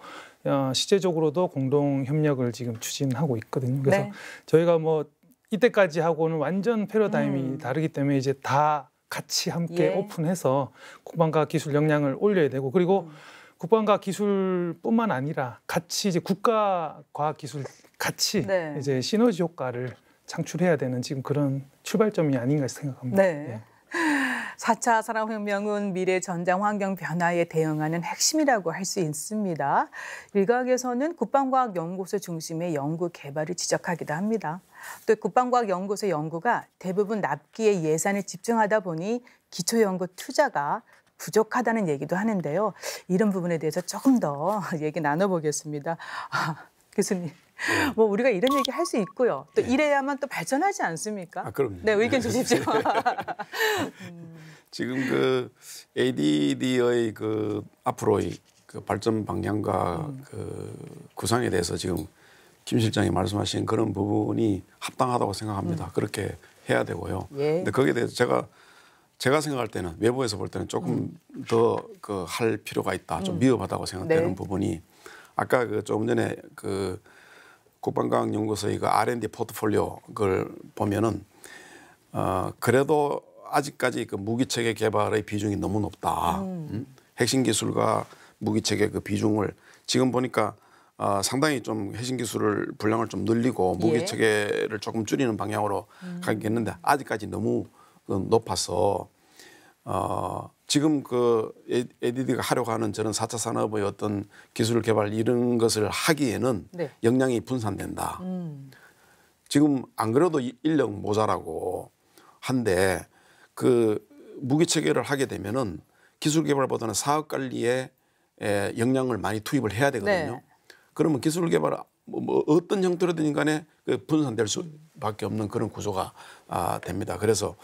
실제적으로도 공동 협력을 지금 추진하고 있거든요. 그래서 네. 저희가 뭐 이때까지 하고는 완전 패러다임이 다르기 때문에 이제 다 같이 함께 예. 오픈해서 국방과학 기술 역량을 올려야 되고 그리고 국방과학 기술뿐만 아니라 같이 이제 국가 과학 기술 같이 네. 이제 시너지 효과를 창출해야 되는 지금 그런 출발점이 아닌가 생각합니다. 네. 예. 4차 산업혁명은 미래 전장 환경 변화에 대응하는 핵심이라고 할 수 있습니다. 일각에서는 국방과학연구소 중심의 연구 개발을 지적하기도 합니다. 또 국방과학연구소 연구가 대부분 납기에 예산을 집중하다 보니 기초연구 투자가 부족하다는 얘기도 하는데요. 이런 부분에 대해서 조금 더 얘기 나눠보겠습니다. 교수님, 뭐 우리가 이런 얘기 할 수 있고요. 또 이래야만 또 발전하지 않습니까? 그럼요. 네, 의견 주십시오. 지금 그 ADD의 그 앞으로의 그 발전 방향과 그 구상에 대해서 지금 김 실장이 말씀하신 그런 부분이 합당하다고 생각합니다. 그렇게 해야 되고요. 예. 근데 거기에 대해서 제가 생각할 때는 외부에서 볼 때는 조금 더 그 할 필요가 있다. 좀 미흡하다고 생각되는 네. 부분이 아까 그 조금 전에 그 국방과학연구소의 그 R&D 포트폴리오 그걸 보면은 그래도 아직까지 그 무기체계 개발의 비중이 너무 높다. 핵심 기술과 무기체계 그 비중을 지금 보니까 상당히 좀 핵심 기술을 분량을 좀 늘리고 무기체계를 조금 줄이는 방향으로 가겠는데 아직까지 너무 높아서 지금 그 ADD가 하려고 하는 저런 4차 산업의 어떤 기술 개발 이런 것을 하기에는 네. 역량이 분산된다. 지금 안 그래도 인력 모자라고 한데 그 무기 체계를 하게 되면은 기술 개발보다는 사업 관리에 역량을 많이 투입을 해야 되거든요. 네. 그러면 기술 개발 뭐 어떤 형태로든 간에 그 분산될 수밖에 없는 그런 구조가 됩니다. 그래서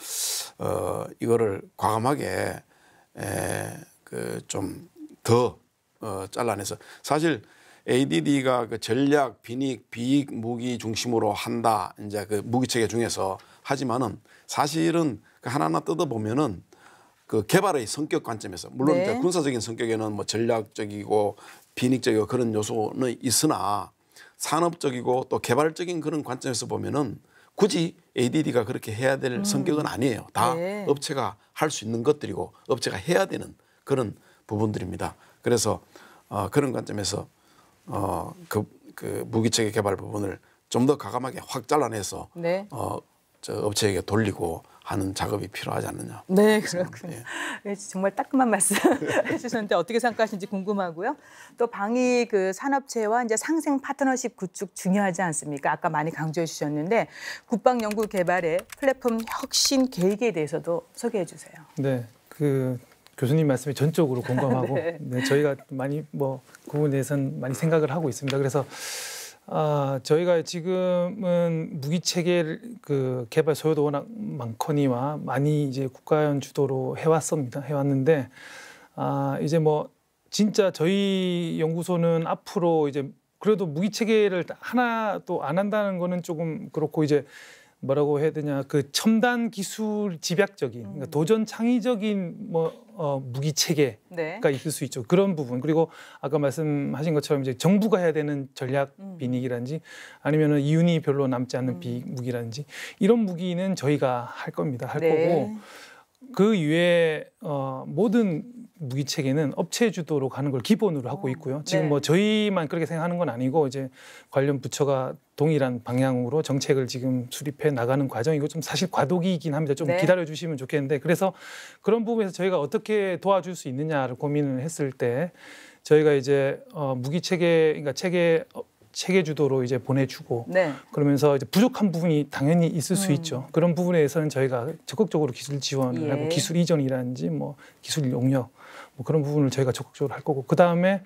이거를 과감하게 그 좀 더 잘라내서 사실 ADD가 그 전략, 비닉, 비익 무기 중심으로 한다. 이제 그 무기 체계 중에서 하지만은 사실은 그 하나하나 뜯어보면은 그 개발의 성격 관점에서 물론 네. 이제 군사적인 성격에는 뭐 전략적이고 비닉적이고 그런 요소는 있으나 산업적이고 또 개발적인 그런 관점에서 보면은 굳이 ADD가 그렇게 해야 될 성격은 아니에요. 다 네. 업체가 할 수 있는 것들이고 업체가 해야 되는 그런 부분들입니다. 그래서 그런 관점에서 그 무기체계 개발 부분을 좀 더 과감하게 확 잘라내서 네. 저 업체에게 돌리고 하는 작업이 필요하지 않느냐. 네, 그렇군요. 네, 정말 따끔한 말씀 해주셨는데 어떻게 생각하시는지 궁금하고요. 또 방위 그 산업체와 이제 상생 파트너십 구축 중요하지 않습니까? 아까 많이 강조해 주셨는데 국방 연구 개발의 플랫폼 혁신 계획에 대해서도 소개해 주세요. 네, 그 교수님 말씀에 전적으로 공감하고 네. 네, 저희가 많이 뭐 그 부분에 대해서는 많이 생각을 하고 있습니다. 그래서 저희가 지금은 무기 체계 그 개발 소요도 워낙 많거니와 많이 이제 국가연 주도로 해왔는데 이제 뭐 진짜 저희 연구소는 앞으로 이제 그래도 무기 체계를 하나도 안 한다는 거는 조금 그렇고 이제 뭐라고 해야 되냐 그 첨단 기술 집약적인 그러니까 도전 창의적인 무기 체계가 네. 있을 수 있죠. 그런 부분 그리고 아까 말씀하신 것처럼 이제 정부가 해야 되는 전략 비닉이라든지 아니면은 이윤이 별로 남지 않는 비무기라든지 이런 무기는 저희가 할 겁니다. 할 네. 거고 그 이외에 모든 무기 체계는 업체 주도로 가는 걸 기본으로 하고 있고요. 지금 네. 뭐 저희만 그렇게 생각하는 건 아니고 이제 관련 부처가 동일한 방향으로 정책을 지금 수립해 나가는 과정이고 좀 사실 과도기이긴 합니다. 좀 네. 기다려 주시면 좋겠는데 그래서 그런 부분에서 저희가 어떻게 도와줄 수 있느냐를 고민을 했을 때 저희가 이제 무기 체계 그러니까 체계 주도로 이제 보내주고 네. 그러면서 이제 부족한 부분이 당연히 있을 수 있죠. 그런 부분에 대해서는 저희가 적극적으로 기술 지원을 예. 하고 기술 이전이라든지 뭐 기술 용역 뭐 그런 부분을 저희가 적극적으로 할 거고 그 다음에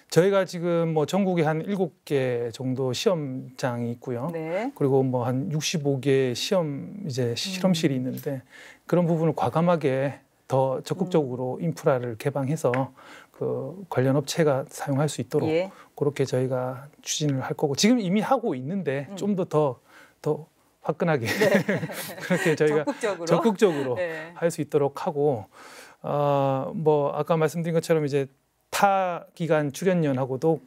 저희가 지금 뭐 전국에 한 7개 정도 시험장이 있고요. 네. 그리고 뭐 한 65개 실험실이 있는데 그런 부분을 과감하게 더 적극적으로 인프라를 개방해서 그 관련 업체가 사용할 수 있도록 예. 그렇게 저희가 추진을 할 거고 지금 이미 하고 있는데 좀 더 화끈하게 그렇게 저희가 적극적으로 네. 할 수 있도록 하고 뭐 아까 말씀드린 것처럼 이제 타 기관 출연연하고도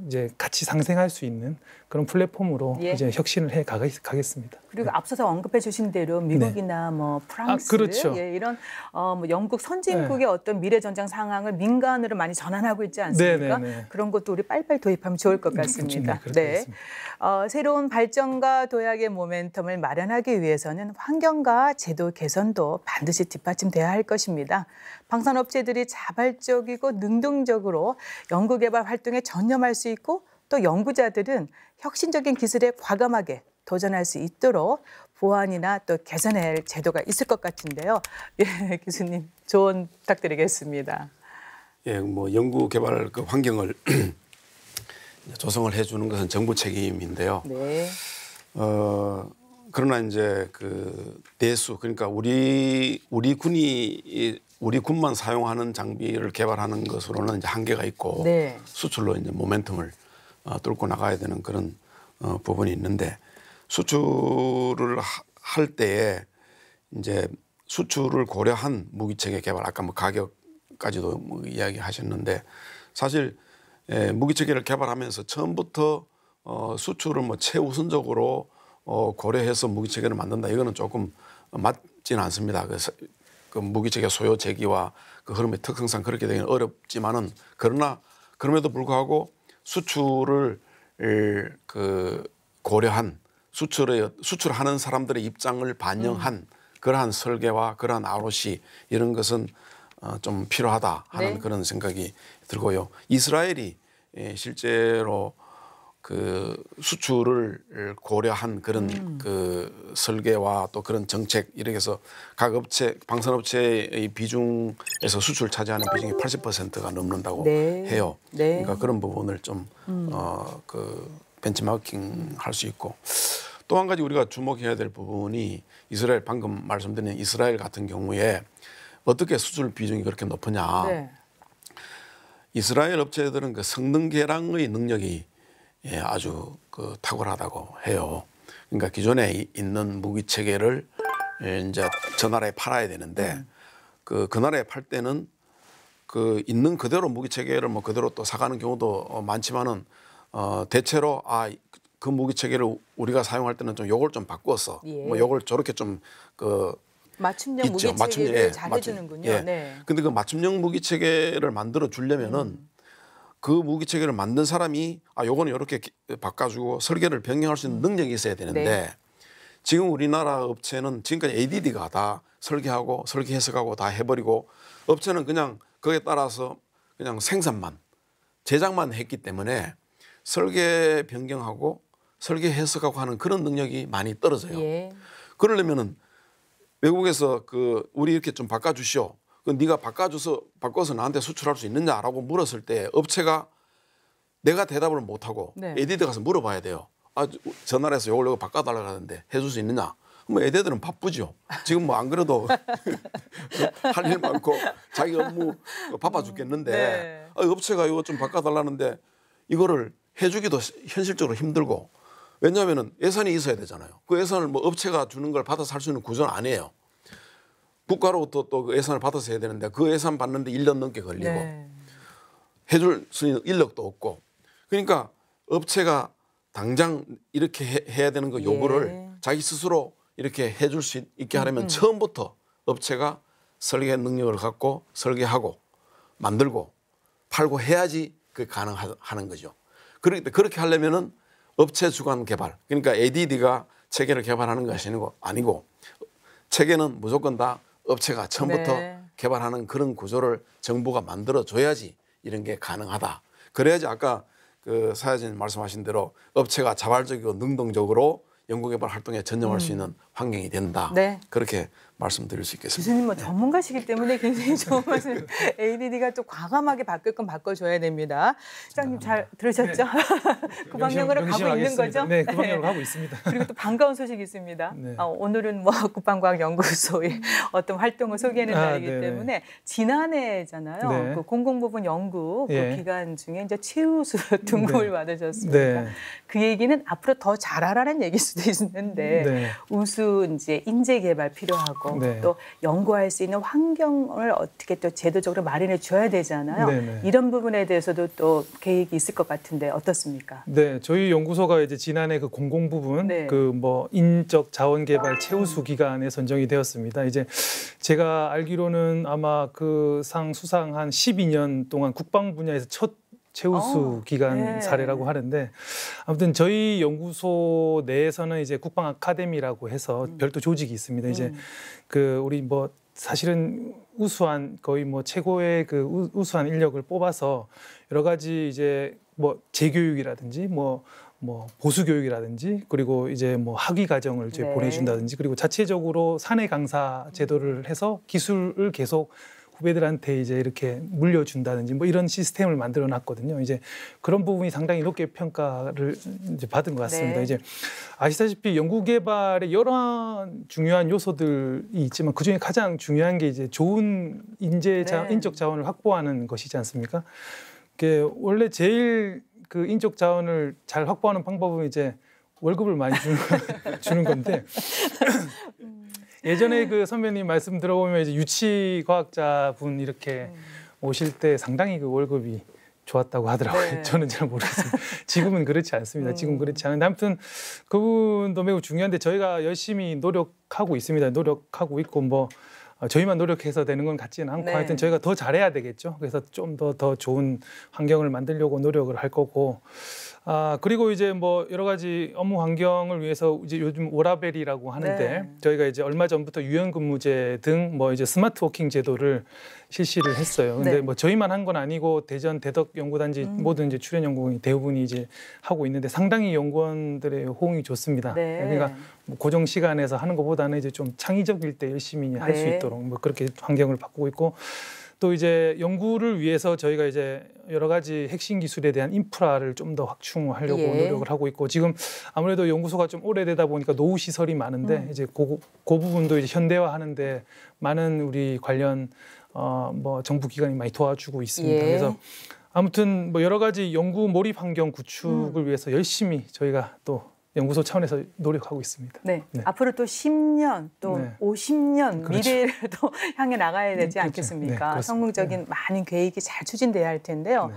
이제 같이 상생할 수 있는 그런 플랫폼으로 예. 이제 혁신을 해 가겠습니다. 그리고 앞서서 언급해 주신 대로 미국이나 뭐 프랑스 그렇죠. 예, 이런 뭐 영국 선진국의 어떤 미래 전장 상황을 민간으로 많이 전환하고 있지 않습니까? 네. 그런 것도 우리 빨리빨리 도입하면 좋을 것 같습니다. 네. 새로운 발전과 도약의 모멘텀을 마련하기 위해서는 환경과 제도 개선도 반드시 뒷받침돼야 할 것입니다. 방산업체들이 자발적이고 능동적으로 연구개발 활동에 전념할 수 있고 또 연구자들은 혁신적인 기술에 과감하게 도전할 수 있도록 보완이나 또 개선할 제도가 있을 것 같은데요. 예, 교수님 조언 부탁드리겠습니다. 예, 뭐 연구 개발 그 환경을 조성을 해주는 것은 정부 책임인데요. 네. 그러나 이제 그 내수 그러니까 우리 군만 사용하는 장비를 개발하는 것으로는 이제 한계가 있고 네. 수출로 이제 모멘텀을 뚫고 나가야 되는 그런 부분이 있는데 수출을 할 때에 이제 수출을 고려한 무기체계 개발 아까 뭐 가격까지도 뭐 이야기하셨는데 사실 무기체계를 개발하면서 처음부터 수출을 뭐 최우선적으로 고려해서 무기체계를 만든다 이거는 조금 맞지는 않습니다. 그 무기체계 소요 제기와 그 흐름의 특성상 그렇게 되기는 어렵지만은 그러나 그럼에도 불구하고 수출을 그 고려한 수출하는 사람들의 입장을 반영한 그러한 설계와 그러한 ROC 이런 것은 좀 필요하다 하는 네. 그런 생각이 들고요. 이스라엘이 실제로 그 수출을 고려한 그런 그 설계와 또 그런 정책 이렇게 해서 각 업체 방산업체의 비중에서 수출 차지하는 비중이 80%가 넘는다고 네. 해요. 네. 그러니까 그런 부분을 좀 그 벤치마킹 할 수 있고 또 한 가지 우리가 주목해야 될 부분이 이스라엘 방금 말씀드린 이스라엘 같은 경우에 어떻게 수출 비중이 그렇게 높으냐. 네. 이스라엘 업체들은 그 성능 개량의 능력이 아주 그 탁월하다고 해요. 그러니까 기존에 있는 무기 체계를 이제 저 나라에 팔아야 되는데 그 나라에 팔 때는 그 있는 그대로 무기 체계를 뭐 그대로 또 사가는 경우도 많지만은 대체로 그 무기 체계를 우리가 사용할 때는 좀 요걸 좀 바꿨어. 예. 뭐 요걸 저렇게 좀 그 맞춤형 있죠. 무기 체계를 잘 해주는군요. 예. 네. 근데 그 맞춤형 무기 체계를 만들어 주려면은 그 무기 체계를 만든 사람이 요거는 이렇게 바꿔주고 설계를 변경할 수 있는 능력이 있어야 되는데 네. 지금 우리나라 업체는 지금까지 ADD가 다 설계하고 설계 해석하고 다 해버리고 업체는 그냥 거기에 따라서 그냥 생산만 제작만 했기 때문에 설계 변경하고 설계 해석하고 하는 그런 능력이 많이 떨어져요. 예. 그러려면은 외국에서 그 우리 이렇게 좀 바꿔주시오. 그 네가 바꿔서 나한테 수출할 수 있느냐라고 물었을 때 업체가 내가 대답을 못하고 네. 에디드 가서 물어봐야 돼요. 저 나라에서 요걸 바꿔달라고 하는데 해줄 수 있느냐? 뭐 에디드는 바쁘죠. 지금 뭐 안 그래도 할 일 많고 자기 업무 바빠 죽겠는데 네. 업체가 이거 좀 바꿔달라는데 이거를 해주기도 현실적으로 힘들고 왜냐하면은 예산이 있어야 되잖아요. 그 예산을 뭐 업체가 주는 걸 받아서 할 수 있는 구조는 아니에요. 국가로부터 또 그 예산을 받아서 해야 되는데 그 예산 받는데 1년 넘게 걸리고 네. 해줄 수 있는 인력도 없고 그러니까 업체가 당장 이렇게 해야 되는 그 요구를 예. 자기 스스로 이렇게 해줄 수 있게 하려면 처음부터 업체가 설계 능력을 갖고 설계하고 만들고 팔고 해야지 그게 가능하는 거죠. 그렇게 하려면은 업체 주관 개발 그러니까 ADD가 체계를 개발하는 것이 아니고 체계는 무조건 다 업체가 처음부터 네. 개발하는 그런 구조를 정부가 만들어 줘야지 이런 게 가능하다. 그래야지 아까 그 사회자님 말씀하신 대로 업체가 자발적이고 능동적으로 연구개발 활동에 전념할 수 있는 환경이 된다. 네. 그렇게 말씀드릴 수 있겠습니다. 교수님 뭐 전문가시기 때문에 굉장히 좋은 말씀. ADD가 좀 과감하게 바뀔 건 바꿔줘야 됩니다. 시장님 잘 들으셨죠? 그 방향으로 가고 있는 거죠? 네, 그 방향으로 가고 있습니다. 그리고 또 반가운 소식이 있습니다. 네. 오늘은 뭐 국방과학연구소의 어떤 활동을 소개하는 날이기 네네. 때문에 지난해잖아요. 네. 그 공공부문 연구 그 예. 기간 중에 이제 최우수 등급을 네. 받으셨습니다. 네. 그 얘기는 앞으로 더 잘하라는 얘기일 수도 있는데 네. 우수 이제 인재 개발 필요하고 네. 또 연구할 수 있는 환경을 어떻게 또 제도적으로 마련해 줘야 되잖아요. 네네. 이런 부분에 대해서도 또 계획이 있을 것 같은데 어떻습니까? 네, 저희 연구소가 이제 지난해 그 공공 부분 네. 그 뭐 인적 자원 개발 최우수 기관에 선정이 되었습니다. 이제 제가 알기로는 아마 그 상 수상한 12년 동안 국방 분야에서 첫 최우수 기관 네. 사례라고 하는데 아무튼 저희 연구소 내에서는 이제 국방 아카데미라고 해서 별도 조직이 있습니다. 이제 그 우리 뭐 사실은 우수한 거의 뭐 최고의 그 우수한 인력을 뽑아서 여러 가지 이제 뭐 재교육이라든지 뭐 보수 교육이라든지 그리고 이제 뭐 학위 과정을 이제 네. 보내준다든지 그리고 자체적으로 사내 강사 제도를 해서 기술을 계속 후배들한테 이제 이렇게 물려준다든지 뭐 이런 시스템을 만들어 놨거든요. 이제 그런 부분이 상당히 높게 평가를 이제 받은 것 같습니다. 네. 이제 아시다시피 연구 개발에 여러 중요한 요소들이 있지만 그중에 가장 중요한 게 이제 좋은 인적 자원을 확보하는 것이지 않습니까? 그게 원래 제일 그 인적 자원을 잘 확보하는 방법은 이제 월급을 많이 주는 건데 예전에 그 선배님 말씀 들어보면 이제 유치 과학자분 이렇게 오실 때 상당히 그 월급이 좋았다고 하더라고요. 네. 저는 잘 모르겠습니다. 지금은 그렇지 않습니다. 지금 그렇지 않은데 아무튼 그분도 매우 중요한데 저희가 열심히 노력하고 있습니다. 노력하고 있고 뭐 저희만 노력해서 되는 건 같지는 않고 네. 하여튼 저희가 더 잘해야 되겠죠. 그래서 좀 더 좋은 환경을 만들려고 노력을 할 거고 그리고 이제 뭐 여러 가지 업무 환경을 위해서 이제 요즘 워라벨이라고 하는데 저희가 이제 얼마 전부터 유연근무제 등 뭐 이제 스마트 워킹 제도를 실시를 했어요. 근데 뭐 저희만 한 건 아니고 대전 대덕 연구단지 모든 이제 출연 연구원이 대부분이 이제 하고 있는데 상당히 연구원들의 호응이 좋습니다. 그러니까 뭐 고정 시간에서 하는 것보다는 이제 좀 창의적일 때 열심히 할 수 있도록 뭐 그렇게 환경을 바꾸고 있고 또 이제 연구를 위해서 저희가 이제 여러 가지 핵심 기술에 대한 인프라를 좀 더 확충하려고 노력을 하고 있고 지금 아무래도 연구소가 좀 오래되다 보니까 노후 시설이 많은데 이제 그 부분도 이제 현대화하는데 많은 우리 관련 뭐 정부 기관이 많이 도와주고 있습니다. 그래서 아무튼 뭐 여러 가지 연구 몰입 환경 구축을 위해서 열심히 저희가 또 연구소 차원에서 노력하고 있습니다. 네. 앞으로 또 10년 또 50년 그렇죠. 미래를 또 향해 나가야 되지 그렇죠. 않겠습니까? 성공적인 많은 계획이 잘 추진돼야 할 텐데요.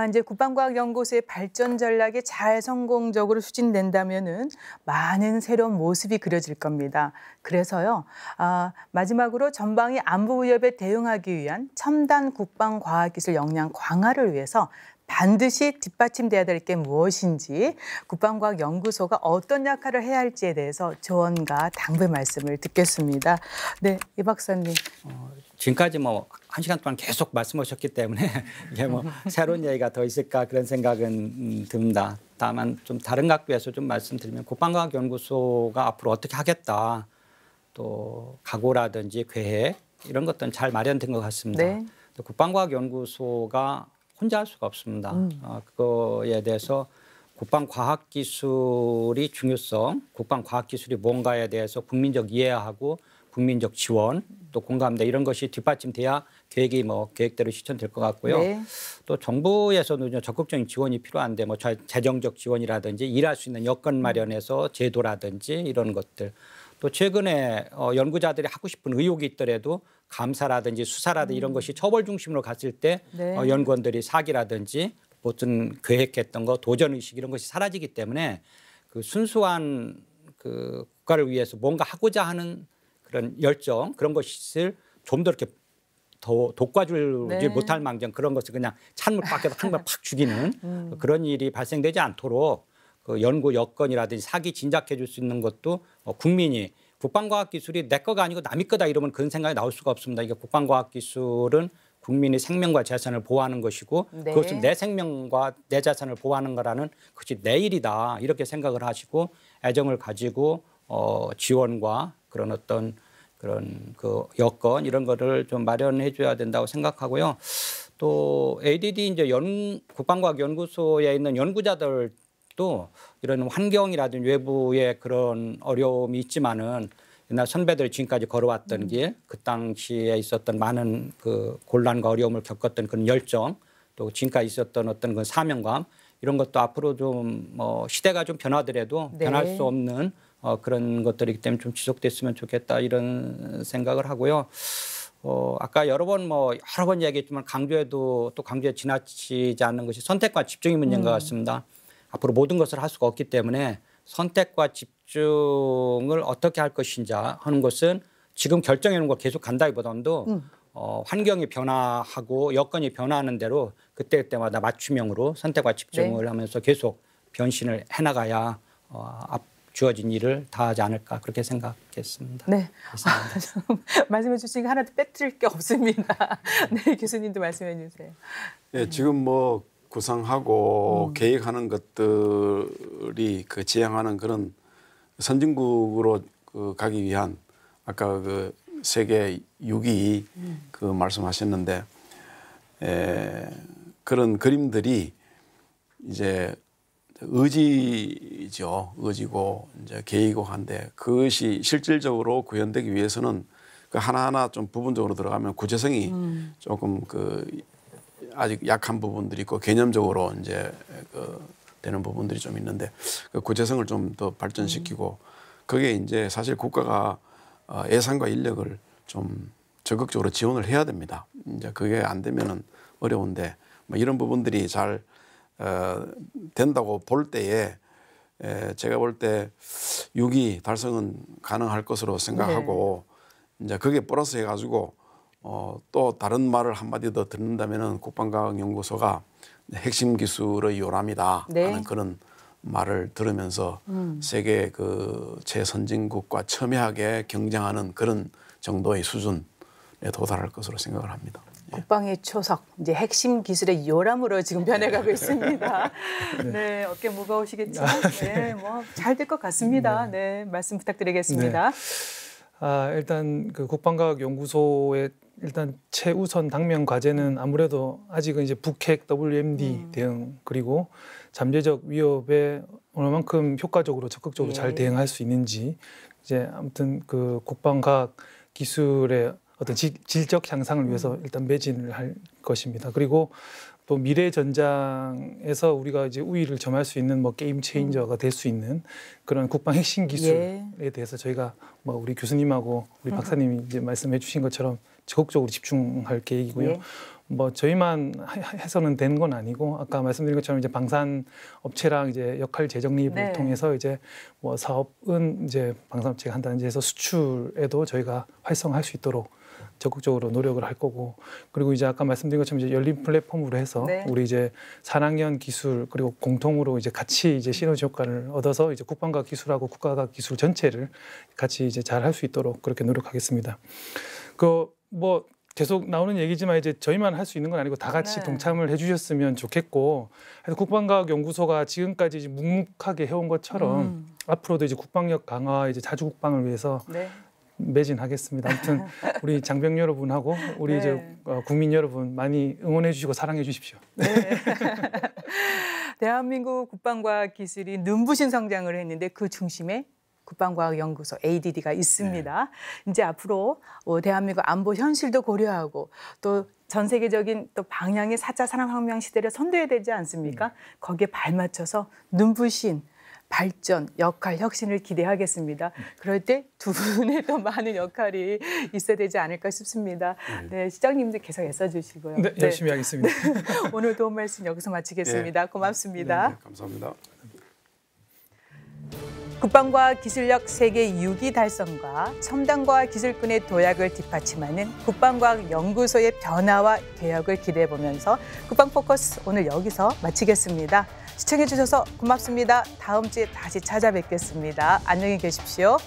이제 국방과학연구소의 발전 전략이 잘 성공적으로 추진된다면은 많은 새로운 모습이 그려질 겁니다. 그래서요, 마지막으로 전방위 안보 위협에 대응하기 위한 첨단 국방과학기술 역량 강화를 위해서 반드시 뒷받침돼야 될 게 무엇인지 국방과학연구소가 어떤 역할을 해야 할지에 대해서 조언과 당부의 말씀을 듣겠습니다. 네, 이 박사님. 지금까지 뭐 1시간 동안 계속 말씀하셨기 때문에 이게 뭐 새로운 얘기가 더 있을까 그런 생각은 듭니다. 다만 좀 다른 각도에서 좀 말씀드리면 국방과학연구소가 앞으로 어떻게 하겠다 또 각오라든지 계획 이런 것들은 잘 마련된 것 같습니다. 국방과학연구소가 혼자 할 수가 없습니다. 그거에 대해서 국방과학기술이 중요성, 국방과학기술이 뭔가에 대해서 국민적 이해하고 국민적 지원, 또 공감대 이런 것이 뒷받침돼야 계획이 뭐 계획대로 실천될 것 같고요. 또 정부에서도 적극적인 지원이 필요한데 뭐 재정적 지원이라든지 일할 수 있는 여건 마련해서 제도라든지 이런 것들. 또 최근에 연구자들이 하고 싶은 의혹이 있더라도 감사라든지 수사라든지 이런 것이 처벌 중심으로 갔을 때 연구원들이 사기라든지 무슨 계획했던 거 도전의식 이런 것이 사라지기 때문에 그 순수한 그 국가를 위해서 뭔가 하고자 하는 그런 열정 그런 것을 좀 더 이렇게 더 돋궈주지 못할 망정 그런 것을 그냥 찬물 밖에서 한번 팍 죽이는 그런 일이 발생되지 않도록 그 연구 여건이라든지 사기 진작해 줄 수 있는 것도 국민이 국방과학기술이 내 거가 아니고 남의 거다 이러면 그런 생각이 나올 수가 없습니다. 이게 국방과학기술은 국민의 생명과 재산을 보호하는 것이고 그것은 내 생명과 내 재산을 보호하는 거라는 그것이 내 일이다 이렇게 생각을 하시고 애정을 가지고 지원과 그런 어떤 그런 그 여건 이런 거를 좀 마련해 줘야 된다고 생각하고요. 또 ADD 이제 국방과학연구소에 있는 연구자들도 이런 환경이라든지 외부의 그런 어려움이 있지만은 옛날 선배들이 지금까지 걸어왔던 길, 그 당시에 있었던 많은 그 곤란과 어려움을 겪었던 그런 열정, 또 지금까지 있었던 어떤 그 사명감 이런 것도 앞으로 좀 뭐 시대가 좀 변하더라도 변할 수 없는 그런 것들이기 때문에 좀 지속됐으면 좋겠다 이런 생각을 하고요. 아까 여러 번 얘기했지만 강조해도 또 강조해 지나치지 않는 것이 선택과 집중의 문제인 것 같습니다. 앞으로 모든 것을 할 수가 없기 때문에 선택과 집중을 어떻게 할 것인지 하는 것은 지금 결정해 놓은 거 계속 간다기보다도 환경이 변화하고 여건이 변화하는 대로 그때마다 맞춤형으로 선택과 집중을 하면서 계속 변신을 해나가야 주어진 일을 다하지 않을까 그렇게 생각했습니다. 네. 말씀해 주신 게 하나도 빼뜨릴 게 없습니다. 네, 교수님도 말씀해 주세요. 네, 지금 뭐 구상하고 계획하는 것들이 그 지향하는 그런 선진국으로 그 가기 위한 아까 그 세계 6위 그 말씀하셨는데 그런 그림들이 이제 의지고 이제 계획이고 한데 그것이 실질적으로 구현되기 위해서는 그 하나하나 좀 부분적으로 들어가면 구체성이 조금 그 아직 약한 부분들이 있고 개념적으로 이제 그 되는 부분들이 좀 있는데 그 구체성을 좀 더 발전시키고 그게 이제 사실 국가가 예산과 인력을 좀 적극적으로 지원을 해야 됩니다. 이제 그게 안 되면은 어려운데 뭐 이런 부분들이 잘 된다고 볼 때에 제가 볼 때 6위 달성은 가능할 것으로 생각하고 이제 그게 플러스 해가지고 또 다른 말을 한마디 더 듣는다면은 국방과학연구소가 핵심 기술의 요람이다 네. 하는 그런 말을 들으면서 세계 그 최선진국과 첨예하게 경쟁하는 그런 정도의 수준에 도달할 것으로 생각을 합니다. 국방의 초석, 이제 핵심 기술의 요람으로 지금 변해가고 있습니다. 네, 어깨 무거우시겠지만, 네, 뭐 잘 될 것 같습니다. 네, 말씀 부탁드리겠습니다. 네. 일단 그 국방과학연구소의 일단 최우선 당면 과제는 아무래도 아직은 이제 북핵 WMD 대응 그리고 잠재적 위협에 얼마만큼 효과적으로 적극적으로 잘 대응할 수 있는지 이제 아무튼 그 국방과학 기술의 어떤 질적 향상을 위해서 일단 매진을 할 것입니다. 그리고 또 미래 전장에서 우리가 이제 우위를 점할 수 있는 뭐 게임 체인저가 될 수 있는 그런 국방 핵심 기술에 대해서 저희가 뭐 우리 교수님하고 우리 박사님이 이제 말씀해 주신 것처럼 적극적으로 집중할 계획이고요. 뭐 저희만 해서는 되는 건 아니고 아까 말씀드린 것처럼 이제 방산 업체랑 이제 역할 재정립을 통해서 이제 뭐 사업은 이제 방산 업체가 한다든지 해서 수출에도 저희가 활성화할 수 있도록 적극적으로 노력을 할 거고 그리고 이제 아까 말씀드린 것처럼 이제 열린 플랫폼으로 해서 우리 이제 산학연 기술 그리고 공통으로 이제 같이 이제 시너지 효과를 얻어서 이제 국방과학 기술하고 국가과학 기술 전체를 같이 이제 잘 할 수 있도록 그렇게 노력하겠습니다. 그 뭐 계속 나오는 얘기지만 이제 저희만 할 수 있는 건 아니고 다 같이 동참을 해주셨으면 좋겠고 그래서 국방과학연구소가 지금까지 이제 묵묵하게 해온 것처럼 앞으로도 이제 국방력 강화 이제 자주국방을 위해서 매진하겠습니다. 아무튼 우리 장병 여러분하고 우리 이제 국민 여러분 많이 응원해 주시고 사랑해 주십시오. 네. 대한민국 국방과학 기술이 눈부신 성장을 했는데 그 중심에 국방과학연구소 ADD가 있습니다. 이제 앞으로 대한민국 안보 현실도 고려하고 또 전 세계적인 또 방향의 4차 산업혁명 시대를 선도해야 되지 않습니까? 거기에 발맞춰서 눈부신 발전, 역할, 혁신을 기대하겠습니다. 그럴 때 두 분의 또 많은 역할이 있어야 되지 않을까 싶습니다. 네, 시장님도 계속 애써주시고요. 네, 열심히 하겠습니다. 오늘 도움 말씀 여기서 마치겠습니다. 고맙습니다. 네, 감사합니다. 국방과학 기술력 세계 6위 달성과 첨단과학 기술군의 도약을 뒷받침하는 국방과학 연구소의 변화와 개혁을 기대해보면서 국방포커스 오늘 여기서 마치겠습니다. 시청해주셔서 고맙습니다. 다음 주에 다시 찾아뵙겠습니다. 안녕히 계십시오.